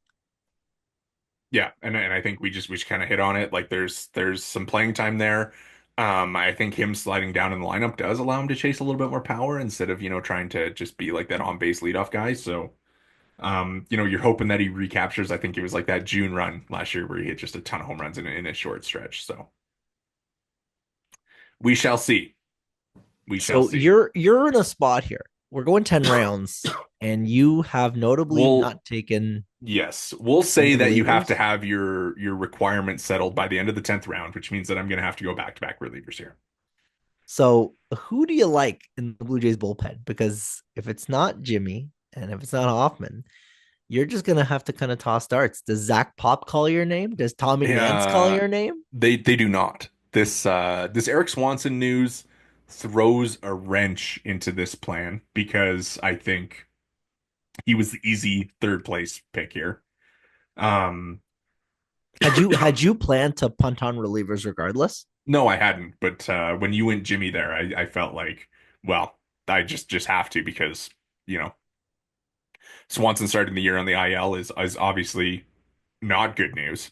Speaker 1: Yeah, and I think we just kind of hit on it. Like there's some playing time there. I think him sliding down in the lineup does allow him to chase a little bit more power instead of, trying to just be like that on base leadoff guy. So, you're hoping that he recaptures. I think it was like that June run last year where he hit just a ton of home runs in a short stretch. So we shall see. We shall
Speaker 2: So
Speaker 1: see.
Speaker 2: you're in a spot here. We're going 10 rounds, and you have notably
Speaker 1: We'll
Speaker 2: not taken
Speaker 1: Yes, we'll say
Speaker 2: any
Speaker 1: that you have to
Speaker 2: relievers.
Speaker 1: have your requirements settled by the end of the 10th round, which means that I'm going to have to go back-to-back relievers here.
Speaker 2: So who do you like in the Blue Jays bullpen? Because if it's not Jimmy and if it's not Hoffman, you're just gonna have to kind of toss darts. Does Zach Pop call your name? Does Tommy Nance call
Speaker 1: Uh,
Speaker 2: your name?
Speaker 1: they do not. This Eric Swanson news throws a wrench into this plan because I think he was the easy third place pick here. Um,
Speaker 2: Had you planned to punt on relievers regardless?
Speaker 1: no, I hadn't, but when you went Jimmy there, I felt like, well, I just have to because, you know, Swanson starting the year on the IL is obviously not good news.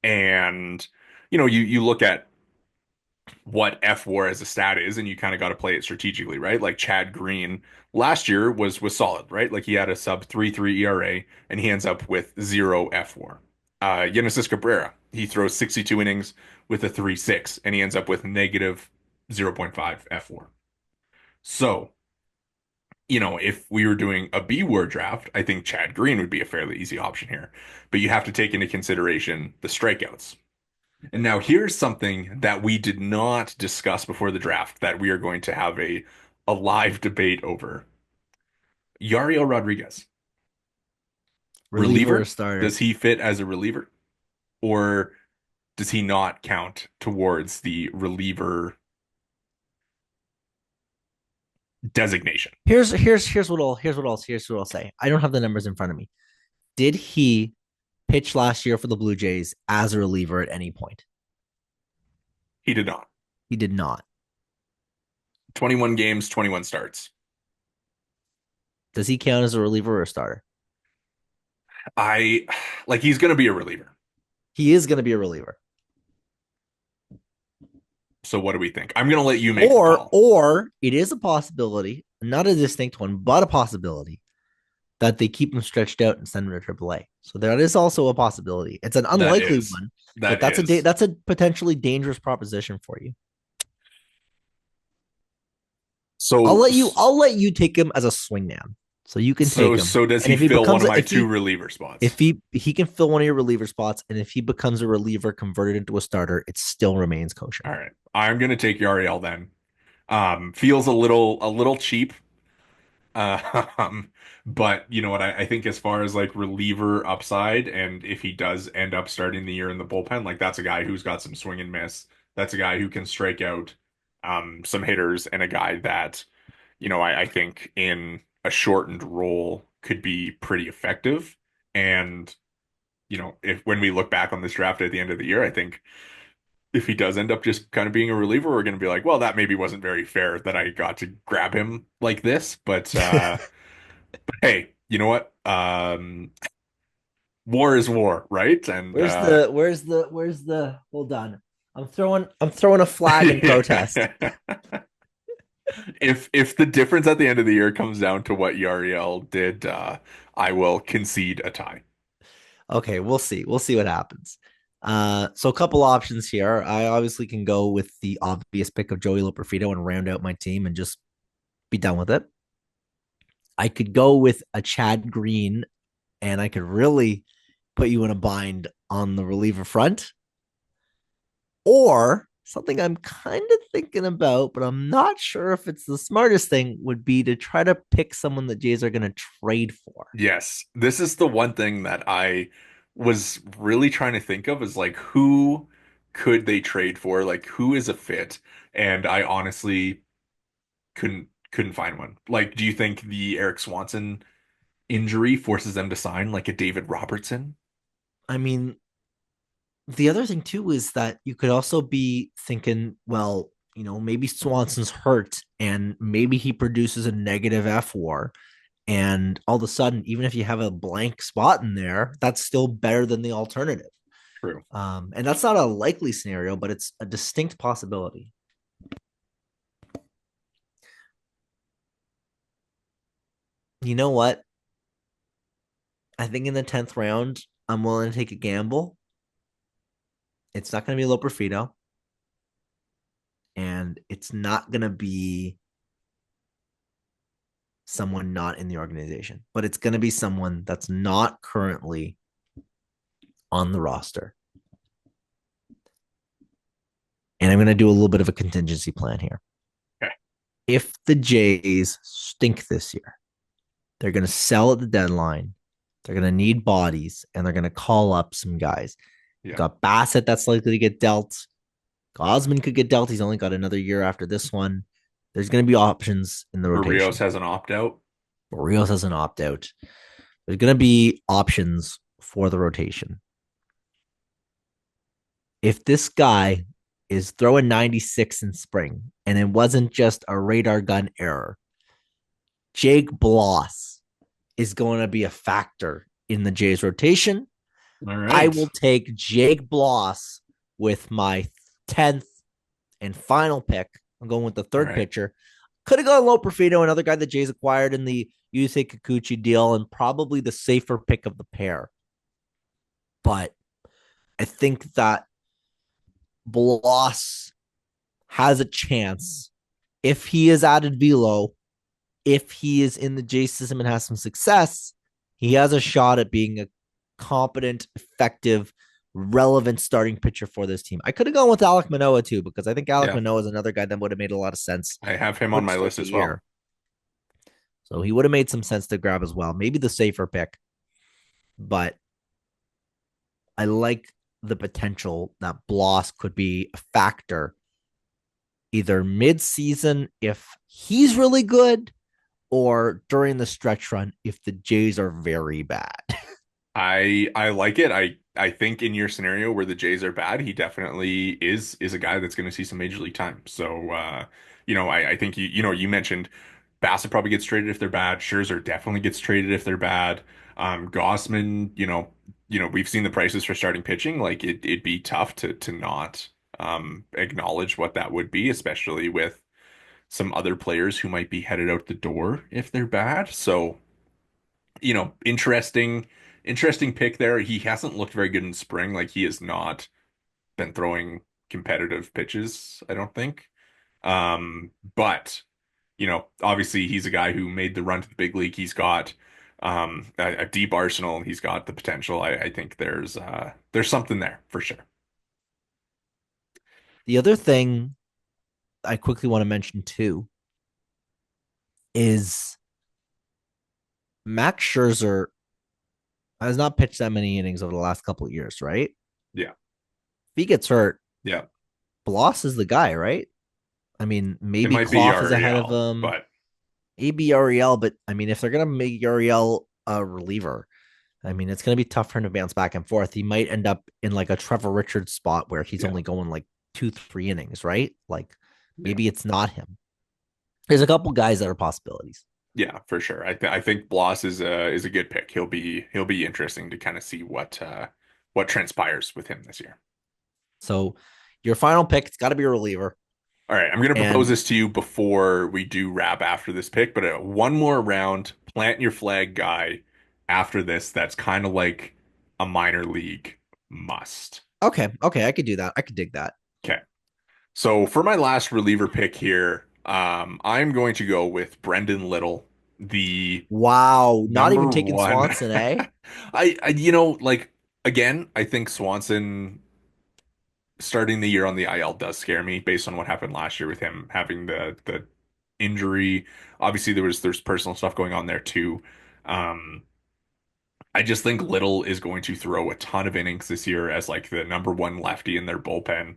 Speaker 1: And you look at what fWAR as a stat is, and you kind of got to play it strategically, right? Like Chad Green last year was solid, right? Like he had a sub 3.3 ERA, and he ends up with zero fWAR. Genesis Cabrera, he throws 62 innings with a 3.6, and he ends up with negative 0.5 fWAR. So, if we were doing a B-word draft, I think Chad Green would be a fairly easy option here. But you have to take into consideration the strikeouts. And now here's something that we did not discuss before the draft that we are going to have a live debate over. Yariel Rodriguez,
Speaker 2: Reliever or
Speaker 1: reliever?
Speaker 2: starter?
Speaker 1: Does he fit as a reliever? Or does he not count towards the reliever designation?
Speaker 2: Here's what I'll say. I don't have the numbers in front of me. Did he pitch last year for the Blue Jays as a reliever at any point?
Speaker 1: He did not.
Speaker 2: He did not.
Speaker 1: 21 games, 21 starts.
Speaker 2: Does he count as a reliever or a starter?
Speaker 1: I like he's going to be a reliever.
Speaker 2: He is going to be a reliever.
Speaker 1: So what do we think? I'm going to let you make the
Speaker 2: Or
Speaker 1: call.
Speaker 2: or it is a possibility, not a distinct one, but a possibility that they keep him stretched out and send him to AAA. So that is also a possibility. It's an
Speaker 1: That
Speaker 2: unlikely
Speaker 1: is.
Speaker 2: one, but
Speaker 1: That is.
Speaker 2: that's a potentially dangerous proposition for you.
Speaker 1: So
Speaker 2: I'll let you take him as a swing man. So you can
Speaker 1: so
Speaker 2: take him.
Speaker 1: so does
Speaker 2: And
Speaker 1: he
Speaker 2: if he
Speaker 1: fill one
Speaker 2: becomes
Speaker 1: of
Speaker 2: a,
Speaker 1: my two reliever spots?
Speaker 2: if he can fill one of your reliever spots, and if he becomes a reliever converted into a starter, it still remains
Speaker 1: All
Speaker 2: kosher.
Speaker 1: right. I'm gonna take Yariel then. Feels a little cheap. Um, but you know what? I think as far as like reliever upside, and if he does end up starting the year in the bullpen, like that's a guy who's got some swing and miss. That's a guy who can strike out some hitters, and a guy that, I think in a shortened role could be pretty effective. And if when we look back on this draft at the end of the year, I think if he does end up just kind of being a reliever, we're going to be like, well, that maybe wasn't very fair that I got to grab him like this. But hey, you know what? War is war, right? And
Speaker 2: where's the hold on. I'm throwing a flag in protest.
Speaker 1: yeah. If the difference at the end of the year comes down to what Yariel did, I will concede a tie.
Speaker 2: Okay, we'll see. We'll see what happens. So a couple options here. I obviously can go with the obvious pick of Joey Loperfido and round out my team and just be done with it. I could go with a Chad Green and I could really put you in a bind on the reliever front. Or something I'm kind of thinking about, but I'm not sure if it's the smartest thing, would be to try to pick someone the Jays are going to trade for.
Speaker 1: Yes, this is the one thing that I was really trying to think of is like who could they trade for? Like who is a fit? And I honestly couldn't find one. Like, do you think the Eric Swanson injury forces them to sign like a David Robertson?
Speaker 2: I mean, the other thing too is that you could also be thinking, well, maybe Swanson's hurt and maybe he produces a negative fWAR. And all of a sudden, even if you have a blank spot in there, that's still better than the alternative.
Speaker 1: True.
Speaker 2: And that's not a likely scenario, but it's a distinct possibility. You know what? I think in the 10th round, I'm willing to take a gamble. It's not going to be Loperfido, and it's not going to be someone not in the organization, but it's going to be someone that's not currently on the roster. And I'm going to do a little bit of a contingency plan here.
Speaker 1: Okay.
Speaker 2: If the Jays stink this year, they're going to sell at the deadline. They're going to need bodies, and they're going to call up some guys. You
Speaker 1: Yeah.
Speaker 2: got Bassett that's likely to get dealt. Gosman could get dealt. He's only got another year after this one. There's going to be options in the
Speaker 1: Rios
Speaker 2: rotation.
Speaker 1: has an opt-out.
Speaker 2: Rios has an opt out. There's going to be options for the rotation. If this guy is throwing 96 in spring and it wasn't just a radar gun error, Jake Bloss is going to be a factor in the Jays rotation.
Speaker 1: All
Speaker 2: I
Speaker 1: right.
Speaker 2: will take Jake Bloss with my 10th and final pick. I'm going with the
Speaker 1: All
Speaker 2: third
Speaker 1: right.
Speaker 2: pitcher. Could have gone Loperfido, another guy that Jays acquired in the Yusei Kikuchi deal, and probably the safer pick of the pair. But I think that Bloss has a chance if he is added velo, if he is in the J system and has some success, he has a shot at being a competent, effective, relevant starting pitcher for this team. I could have gone with Alek Manoah too, because I think Alek
Speaker 1: Yeah.
Speaker 2: Manoah is another guy that would have made a lot of sense.
Speaker 1: I have him on
Speaker 2: Could
Speaker 1: my
Speaker 2: start
Speaker 1: list
Speaker 2: the
Speaker 1: as well.
Speaker 2: year. So he would have made some sense to grab as well. Maybe the safer pick, but I like the potential that Bloss could be a factor either mid-season if he's really good or during the stretch run if the Jays are very bad.
Speaker 1: I like it. I think in your scenario where the Jays are bad, he definitely is a guy that's going to see some major league time. So I think you mentioned Bassett probably gets traded if they're bad. Scherzer definitely gets traded if they're bad. Gossman, we've seen the prices for starting pitching. Like it'd be tough to not acknowledge what that would be, especially with some other players who might be headed out the door if they're bad. So interesting pick there. He hasn't looked very good in spring. Like he has not been throwing competitive pitches, I don't think. But obviously he's a guy who made the run to the big league. He's got a deep arsenal. He's got the potential. I think there's something there for sure.
Speaker 2: The other thing I quickly want to mention too is Max Scherzer has not pitched that many innings over the last couple of years, right? If
Speaker 1: Yeah.
Speaker 2: he gets hurt,
Speaker 1: Yeah.
Speaker 2: Bloss is the guy, right? I mean,
Speaker 1: It
Speaker 2: maybe
Speaker 1: might be
Speaker 2: Clough is ahead of
Speaker 1: Ariel,
Speaker 2: him,
Speaker 1: but
Speaker 2: maybe Ariel, but I mean, if they're gonna make Ariel a reliever, I mean, it's going to be tough for him to bounce back and forth. He might end up in like a Trevor Richards spot where he's
Speaker 1: Yeah,
Speaker 2: only going like 2, 3 innings, right? Like
Speaker 1: yeah,
Speaker 2: maybe it's not him. There's a couple guys that are possibilities.
Speaker 1: yeah, for sure. I think Bloss is a good pick. He'll be interesting to kind of see what transpires with him this year.
Speaker 2: So your final pick, it's got to be a reliever.
Speaker 1: All right, I'm going to propose
Speaker 2: And
Speaker 1: this to you before we do wrap after this pick, but one more round, plant your flag guy after this. That's kind of like a minor league must.
Speaker 2: okay, okay, I could do that. I could dig that.
Speaker 1: Okay. So for my last reliever pick here, I'm going to go with Brendan Little, the
Speaker 2: Wow, not
Speaker 1: number
Speaker 2: even taking
Speaker 1: one.
Speaker 2: Swanson, eh?
Speaker 1: Like again, I think Swanson starting the year on the IL does scare me based on what happened last year with him having the injury. Obviously, there's personal stuff going on there too. Um, I just think Little is going to throw a ton of innings this year as like the number one lefty in their bullpen,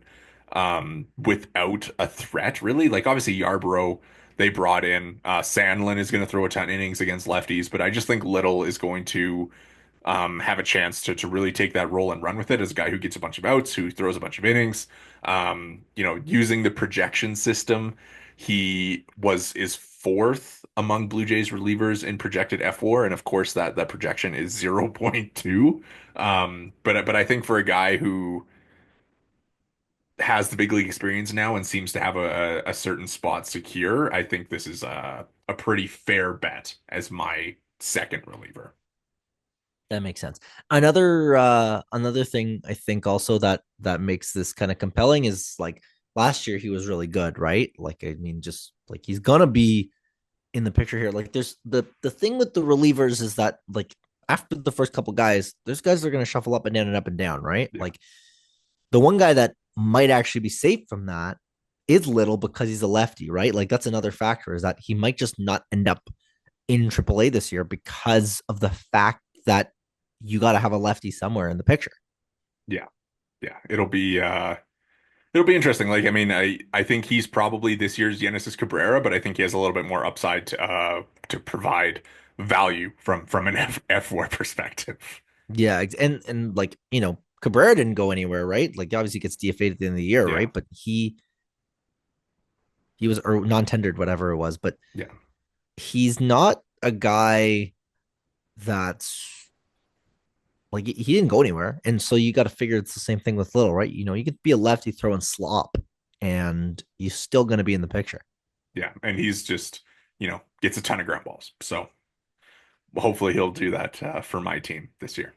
Speaker 1: without a threat, really. Like obviously Yarbrough they brought in, Sandlin is going to throw a ton of innings against lefties, but I just think Little is going to have a chance to really take that role and run with it as a guy who gets a bunch of outs, who throws a bunch of innings. Using the projection system, he is fourth among Blue Jays relievers in projected fWAR, and of course that projection is 0.2. But I think for a guy who has the big league experience now and seems to have a certain spot secure, I think this is a pretty fair bet as my second reliever.
Speaker 2: That makes sense. Another thing I think also that makes this kind of compelling is like last year he was really good, right? Like I mean, just like he's gonna be in the picture here. Like there's the thing with the relievers is that like after the first couple guys, there's guys that are gonna shuffle up and down and up and down, right?
Speaker 1: Yeah.
Speaker 2: Like the one guy that might actually be safe from that is Little because he's a lefty, right? Like that's another factor is that he might just not end up in AAA this year because of the fact that you got to have a lefty somewhere in the picture.
Speaker 1: Yeah. Yeah. It'll be interesting. Like, I mean, I think he's probably this year's Genesis Cabrera, but I think he has a little bit more upside to provide value from an fWAR perspective.
Speaker 2: Yeah, and like Cabrera didn't go anywhere, right? Like obviously gets DFA'd at the end of the year,
Speaker 1: Yeah.
Speaker 2: right? But he was or non-tendered, whatever it was. But
Speaker 1: Yeah.
Speaker 2: he's not a guy that's like he didn't go anywhere, and so you got to figure it's the same thing with Little, right? You could be a lefty throwing slop, and you're still going to be in the picture.
Speaker 1: Yeah. And he's just, gets a ton of ground balls. So hopefully he'll do that for my team this year.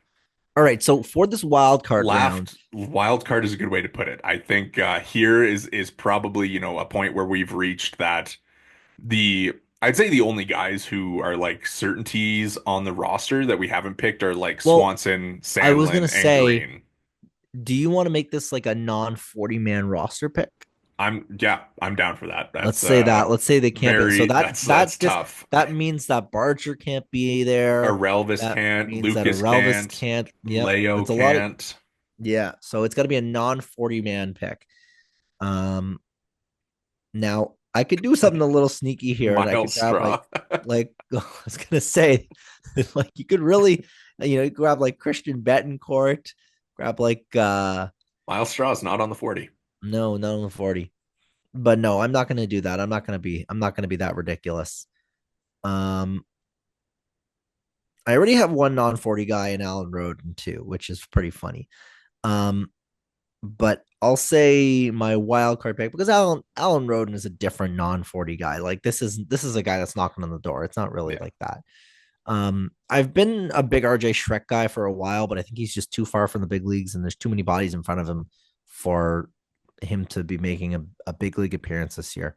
Speaker 2: All right, so for this wild card round,
Speaker 1: Laughed wild card is a good way to put it. I think here is probably, a point where we've reached that the I'd say the only guys who are like certainties on the roster that we haven't picked are like
Speaker 2: well,
Speaker 1: Swanson,
Speaker 2: I was gonna
Speaker 1: Sandlin, and
Speaker 2: say,
Speaker 1: Green.
Speaker 2: do you want to make this like a non-40-man roster pick?
Speaker 1: I'm down for that.
Speaker 2: Let's
Speaker 1: That's
Speaker 2: say that. Let's say they can't be. So
Speaker 1: very
Speaker 2: that
Speaker 1: that's
Speaker 2: that just
Speaker 1: tough.
Speaker 2: that means that Barger can't be there.
Speaker 1: Arelvis
Speaker 2: That
Speaker 1: can't,
Speaker 2: means that
Speaker 1: Lucas
Speaker 2: Arelvis
Speaker 1: can't,
Speaker 2: can't. Yep,
Speaker 1: Leo
Speaker 2: it's a lot of
Speaker 1: can't,
Speaker 2: yeah. So it's got to be a non-40-man pick. Um, now I could do something a little sneaky here, and I
Speaker 1: Miles
Speaker 2: could grab
Speaker 1: Straw.
Speaker 2: like I was gonna say, like you could really, you grab like Christian Betancourt, grab like
Speaker 1: Miles Straw is not on the 40.
Speaker 2: no, not on the 40. But no, I'm not gonna do that. I'm not gonna be that ridiculous. Um, I already have one non-40 guy in Alan Roden too, which is pretty funny. Um, but I'll say my wild card pick because Alan Roden is a different non-40 guy. Like this is a guy that's knocking on the door. It's not really
Speaker 1: Yeah.
Speaker 2: like that. I've been a big RJ Shrek guy for a while, but I think he's just too far from the big leagues, and there's too many bodies in front of him for him to be making a big league appearance this year.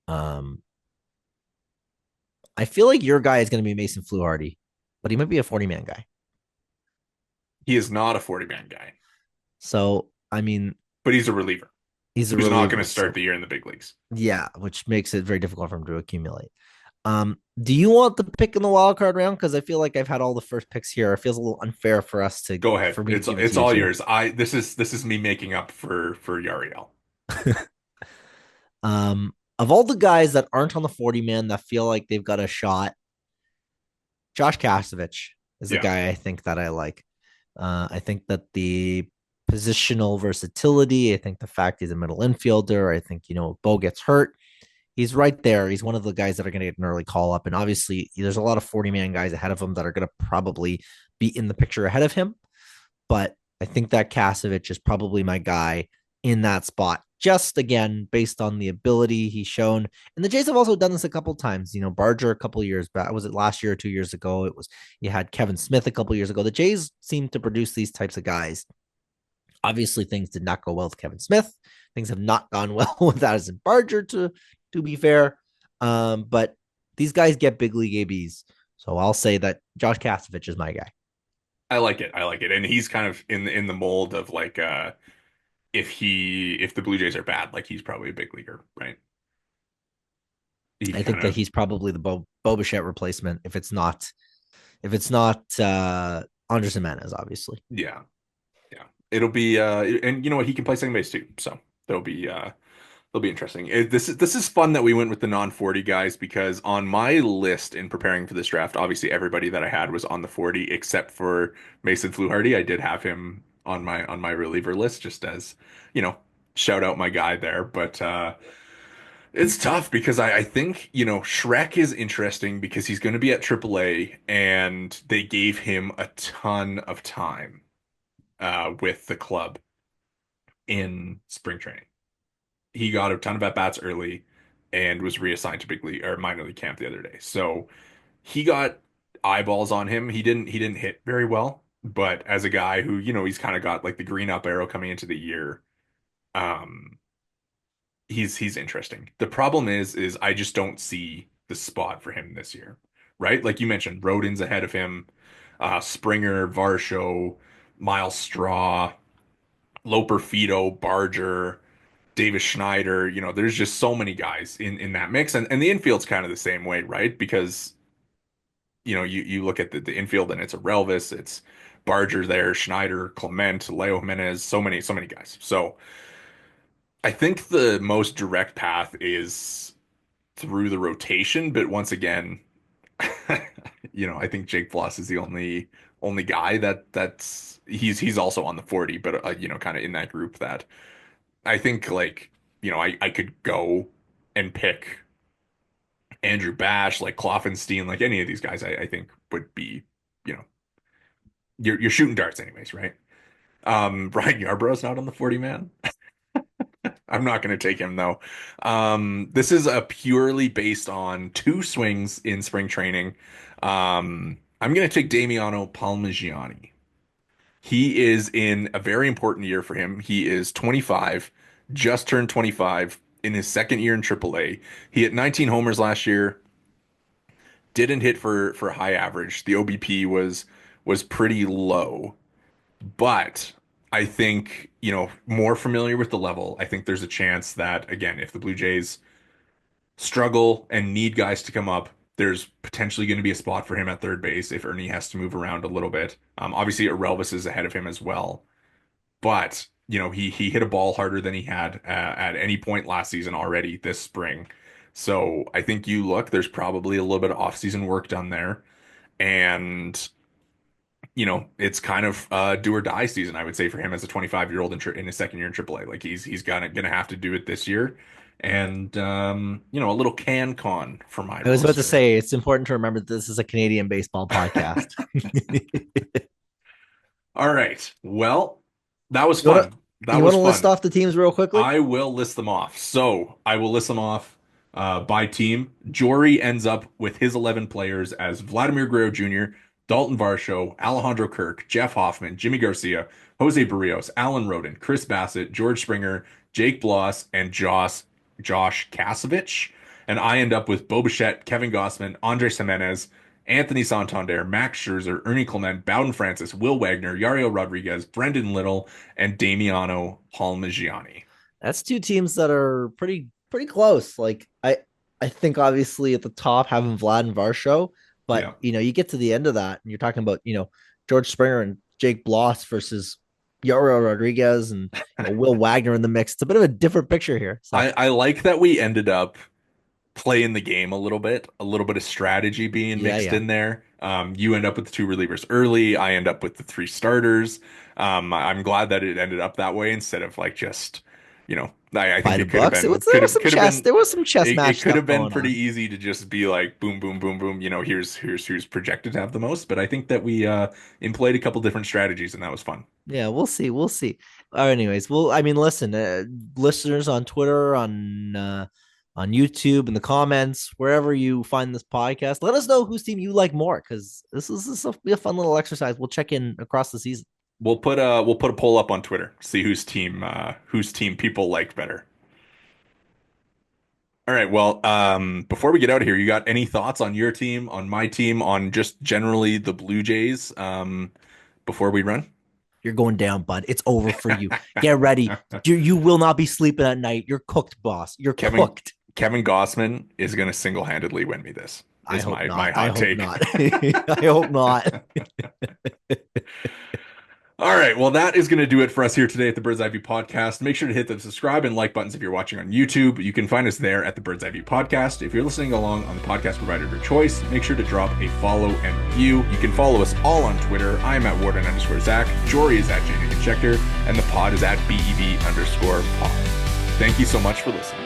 Speaker 2: Um, I feel like your guy is going to be Mason Fluharty, but he might be a 40-man guy.
Speaker 1: He is not a 40-man guy,
Speaker 2: So, I mean,
Speaker 1: but he's a reliever
Speaker 2: he's a
Speaker 1: who's not going
Speaker 2: reliever.
Speaker 1: to start
Speaker 2: So,
Speaker 1: the year in the big leagues.
Speaker 2: yeah, which makes it very difficult for him to accumulate. Do you want the pick in the wild card round? Because I feel like I've had all the first picks here. It feels a little unfair for us to
Speaker 1: Go ahead.
Speaker 2: for me to
Speaker 1: It's
Speaker 2: give it
Speaker 1: it's
Speaker 2: to you
Speaker 1: all
Speaker 2: too.
Speaker 1: yours. This is me making up for Yariel.
Speaker 2: Of all the guys that aren't on the 40 man that feel like they've got a shot, Josh Kasevich is a
Speaker 1: Yeah.
Speaker 2: guy I think that I like. I think that the positional versatility, I think the fact he's a middle infielder, I think, if Bo gets hurt, he's right there. He's one of the guys that are going to get an early call up. And obviously, there's a lot of 40-man guys ahead of him that are going to probably be in the picture ahead of him. But I think that Kasevich is probably my guy in that spot. Just again, based on the ability he's shown. And the Jays have also done this a couple times. Barger a couple years back. Was it last year or 2 years ago? It was, you had Kevin Smith a couple years ago. The Jays seem to produce these types of guys. Obviously, things did not go well with Kevin Smith. Things have not gone well with Addison Barger, to be fair. But these guys get big league ABs. So I'll say that Josh Kasevich is my guy.
Speaker 1: I like it. I like it. And he's kind of in the mold of like if the Blue Jays are bad, like he's probably a big leaguer, right? He
Speaker 2: I
Speaker 1: kind
Speaker 2: think that
Speaker 1: of
Speaker 2: he's probably the Bo Bichette replacement if it's not Andres Jimenez, obviously.
Speaker 1: yeah. Yeah. It'll be and you know what, he can play second base too. So there'll be it'll be interesting. This is fun that we went with the non-40 guys because on my list in preparing for this draft, obviously everybody that I had was on the 40 except for Mason Fluharty. I did have him on my reliever list just as, you know, shout out my guy there. But it's tough because I think, Shrek is interesting because he's going to be at AAA and they gave him a ton of time with the club in spring training. He got a ton of at bats early and was reassigned to big league or minor league camp the other day. So he got eyeballs on him. He didn't hit very well, but as a guy who, he's kind of got like the green up arrow coming into the year, um, he's interesting. The problem is I just don't see the spot for him this year, right? Like you mentioned, Rodin's ahead of him, Springer, Varsho, Miles Straw, Loper Fido, Barger. Davis Schneider, there's just so many guys in that mix. And the infield's kind of the same way, right? Because, you look at the infield and it's a Relvis, it's Barger there, Schneider, Clement, Leo Jimenez, so many guys. So I think the most direct path is through the rotation, but once again, I think Jake Bloss is the only guy he's also on the 40, but kind of in that group that I think like, I could go and pick Andrew Bash, like Kloffenstein, like any of these guys, I think would be, you know, you're shooting darts anyways, right? Ryan Yarborough's not on the 40 man. I'm not going to take him though. This is a purely based on two swings in spring training. I'm going to take Damiano Palmigiani. He is in a very important year for him. He is 25, just turned 25 in his second year in AAA. He hit 19 homers last year, didn't hit for a high average. The OBP was pretty low, but I think, more familiar with the level. I think there's a chance that again, if the Blue Jays struggle and need guys to come up, there's potentially going to be a spot for him at third base if Ernie has to move around a little bit. Obviously, Elvis is ahead of him as well. But, he hit a ball harder than he had at any point last season already this spring. So I think there's probably a little bit of off-season work done there. And, it's kind of do or die season, I would say, for him as a 25-year-old in his second year in AAA. Like he's gonna have to do it this year. And a little can con for my
Speaker 2: I was about to
Speaker 1: roster.
Speaker 2: say it's important to remember that this is a Canadian baseball podcast.
Speaker 1: All right. Well, that was
Speaker 2: You want to
Speaker 1: fun. That
Speaker 2: you want
Speaker 1: was
Speaker 2: to list
Speaker 1: fun.
Speaker 2: off the teams real quickly?
Speaker 1: I will list them off. So I will list them off by team. Jory ends up with his 11 players as Vladimir Guerrero Jr., Dalton Varsho, Alejandro Kirk, Jeff Hoffman, Jimmy Garcia, Jose Barrios, Alan Roden, Chris Bassett, George Springer, Jake Bloss, and Josh Kasevich. And I end up with Bo Bichette, Kevin Gossman, Andres Jimenez, Anthony Santander, Max Scherzer, Ernie Clement, Bowden Francis, Will Wagner, Yario Rodriguez, Brendan Little, and Damiano Palmigiani.
Speaker 2: That's two teams that are pretty close. Like I think obviously at the top having Vlad and Varsho, but
Speaker 1: Yeah.
Speaker 2: you get to the end of that and you're talking about, George Springer and Jake Bloss versus Yaro Rodriguez and Will Wagner in the mix. It's a bit of a different picture here. So
Speaker 1: I like that we ended up playing the game a little bit of strategy being
Speaker 2: yeah,
Speaker 1: mixed
Speaker 2: yeah.
Speaker 1: in there. You end up with the two relievers early. I end up with the three starters. I'm glad that it ended up that way instead of like just, I think
Speaker 2: By the
Speaker 1: it could have
Speaker 2: Bucks.
Speaker 1: been
Speaker 2: There was some
Speaker 1: could have
Speaker 2: chess.
Speaker 1: been
Speaker 2: There was some chess
Speaker 1: it
Speaker 2: match
Speaker 1: could
Speaker 2: stuff
Speaker 1: have been
Speaker 2: going
Speaker 1: pretty
Speaker 2: on.
Speaker 1: easy to just be like boom, boom, boom, boom. Here's who's projected to have the most. But I think that we employed a couple different strategies, and that was fun.
Speaker 2: Yeah, we'll see. We'll see. Anyways, well, I mean, listen, listeners on Twitter, on YouTube, in the comments, wherever you find this podcast, let us know whose team you like more, because this will be a fun little exercise. We'll check in across the season.
Speaker 1: We'll put a poll up on Twitter, see whose team people liked better. All right. Well, before we get out of here, you got any thoughts on your team, on my team, on just generally the Blue Jays, before we run?
Speaker 2: You're going down, bud. It's over for you. Get ready. You will not be sleeping at night. You're cooked, boss. You're
Speaker 1: Kevin
Speaker 2: cooked.
Speaker 1: Kevin Gossman is going to single-handedly win me this.
Speaker 2: I
Speaker 1: Is
Speaker 2: hope
Speaker 1: my
Speaker 2: not. I
Speaker 1: hot
Speaker 2: hope
Speaker 1: take.
Speaker 2: not. I hope not.
Speaker 1: All right. Well, that is going to do it for us here today at the Bird's Eye View Podcast. Make sure to hit the subscribe and like buttons if you're watching on YouTube. You can find us there at the Bird's Eye View Podcast. If you're listening along on the podcast provider of your choice, make sure to drop a follow and review. You can follow us all on Twitter. I'm at Worden_Zach. Jori is at Jori Negin-Shecter. And the pod is at BEV_pod. Thank you so much for listening.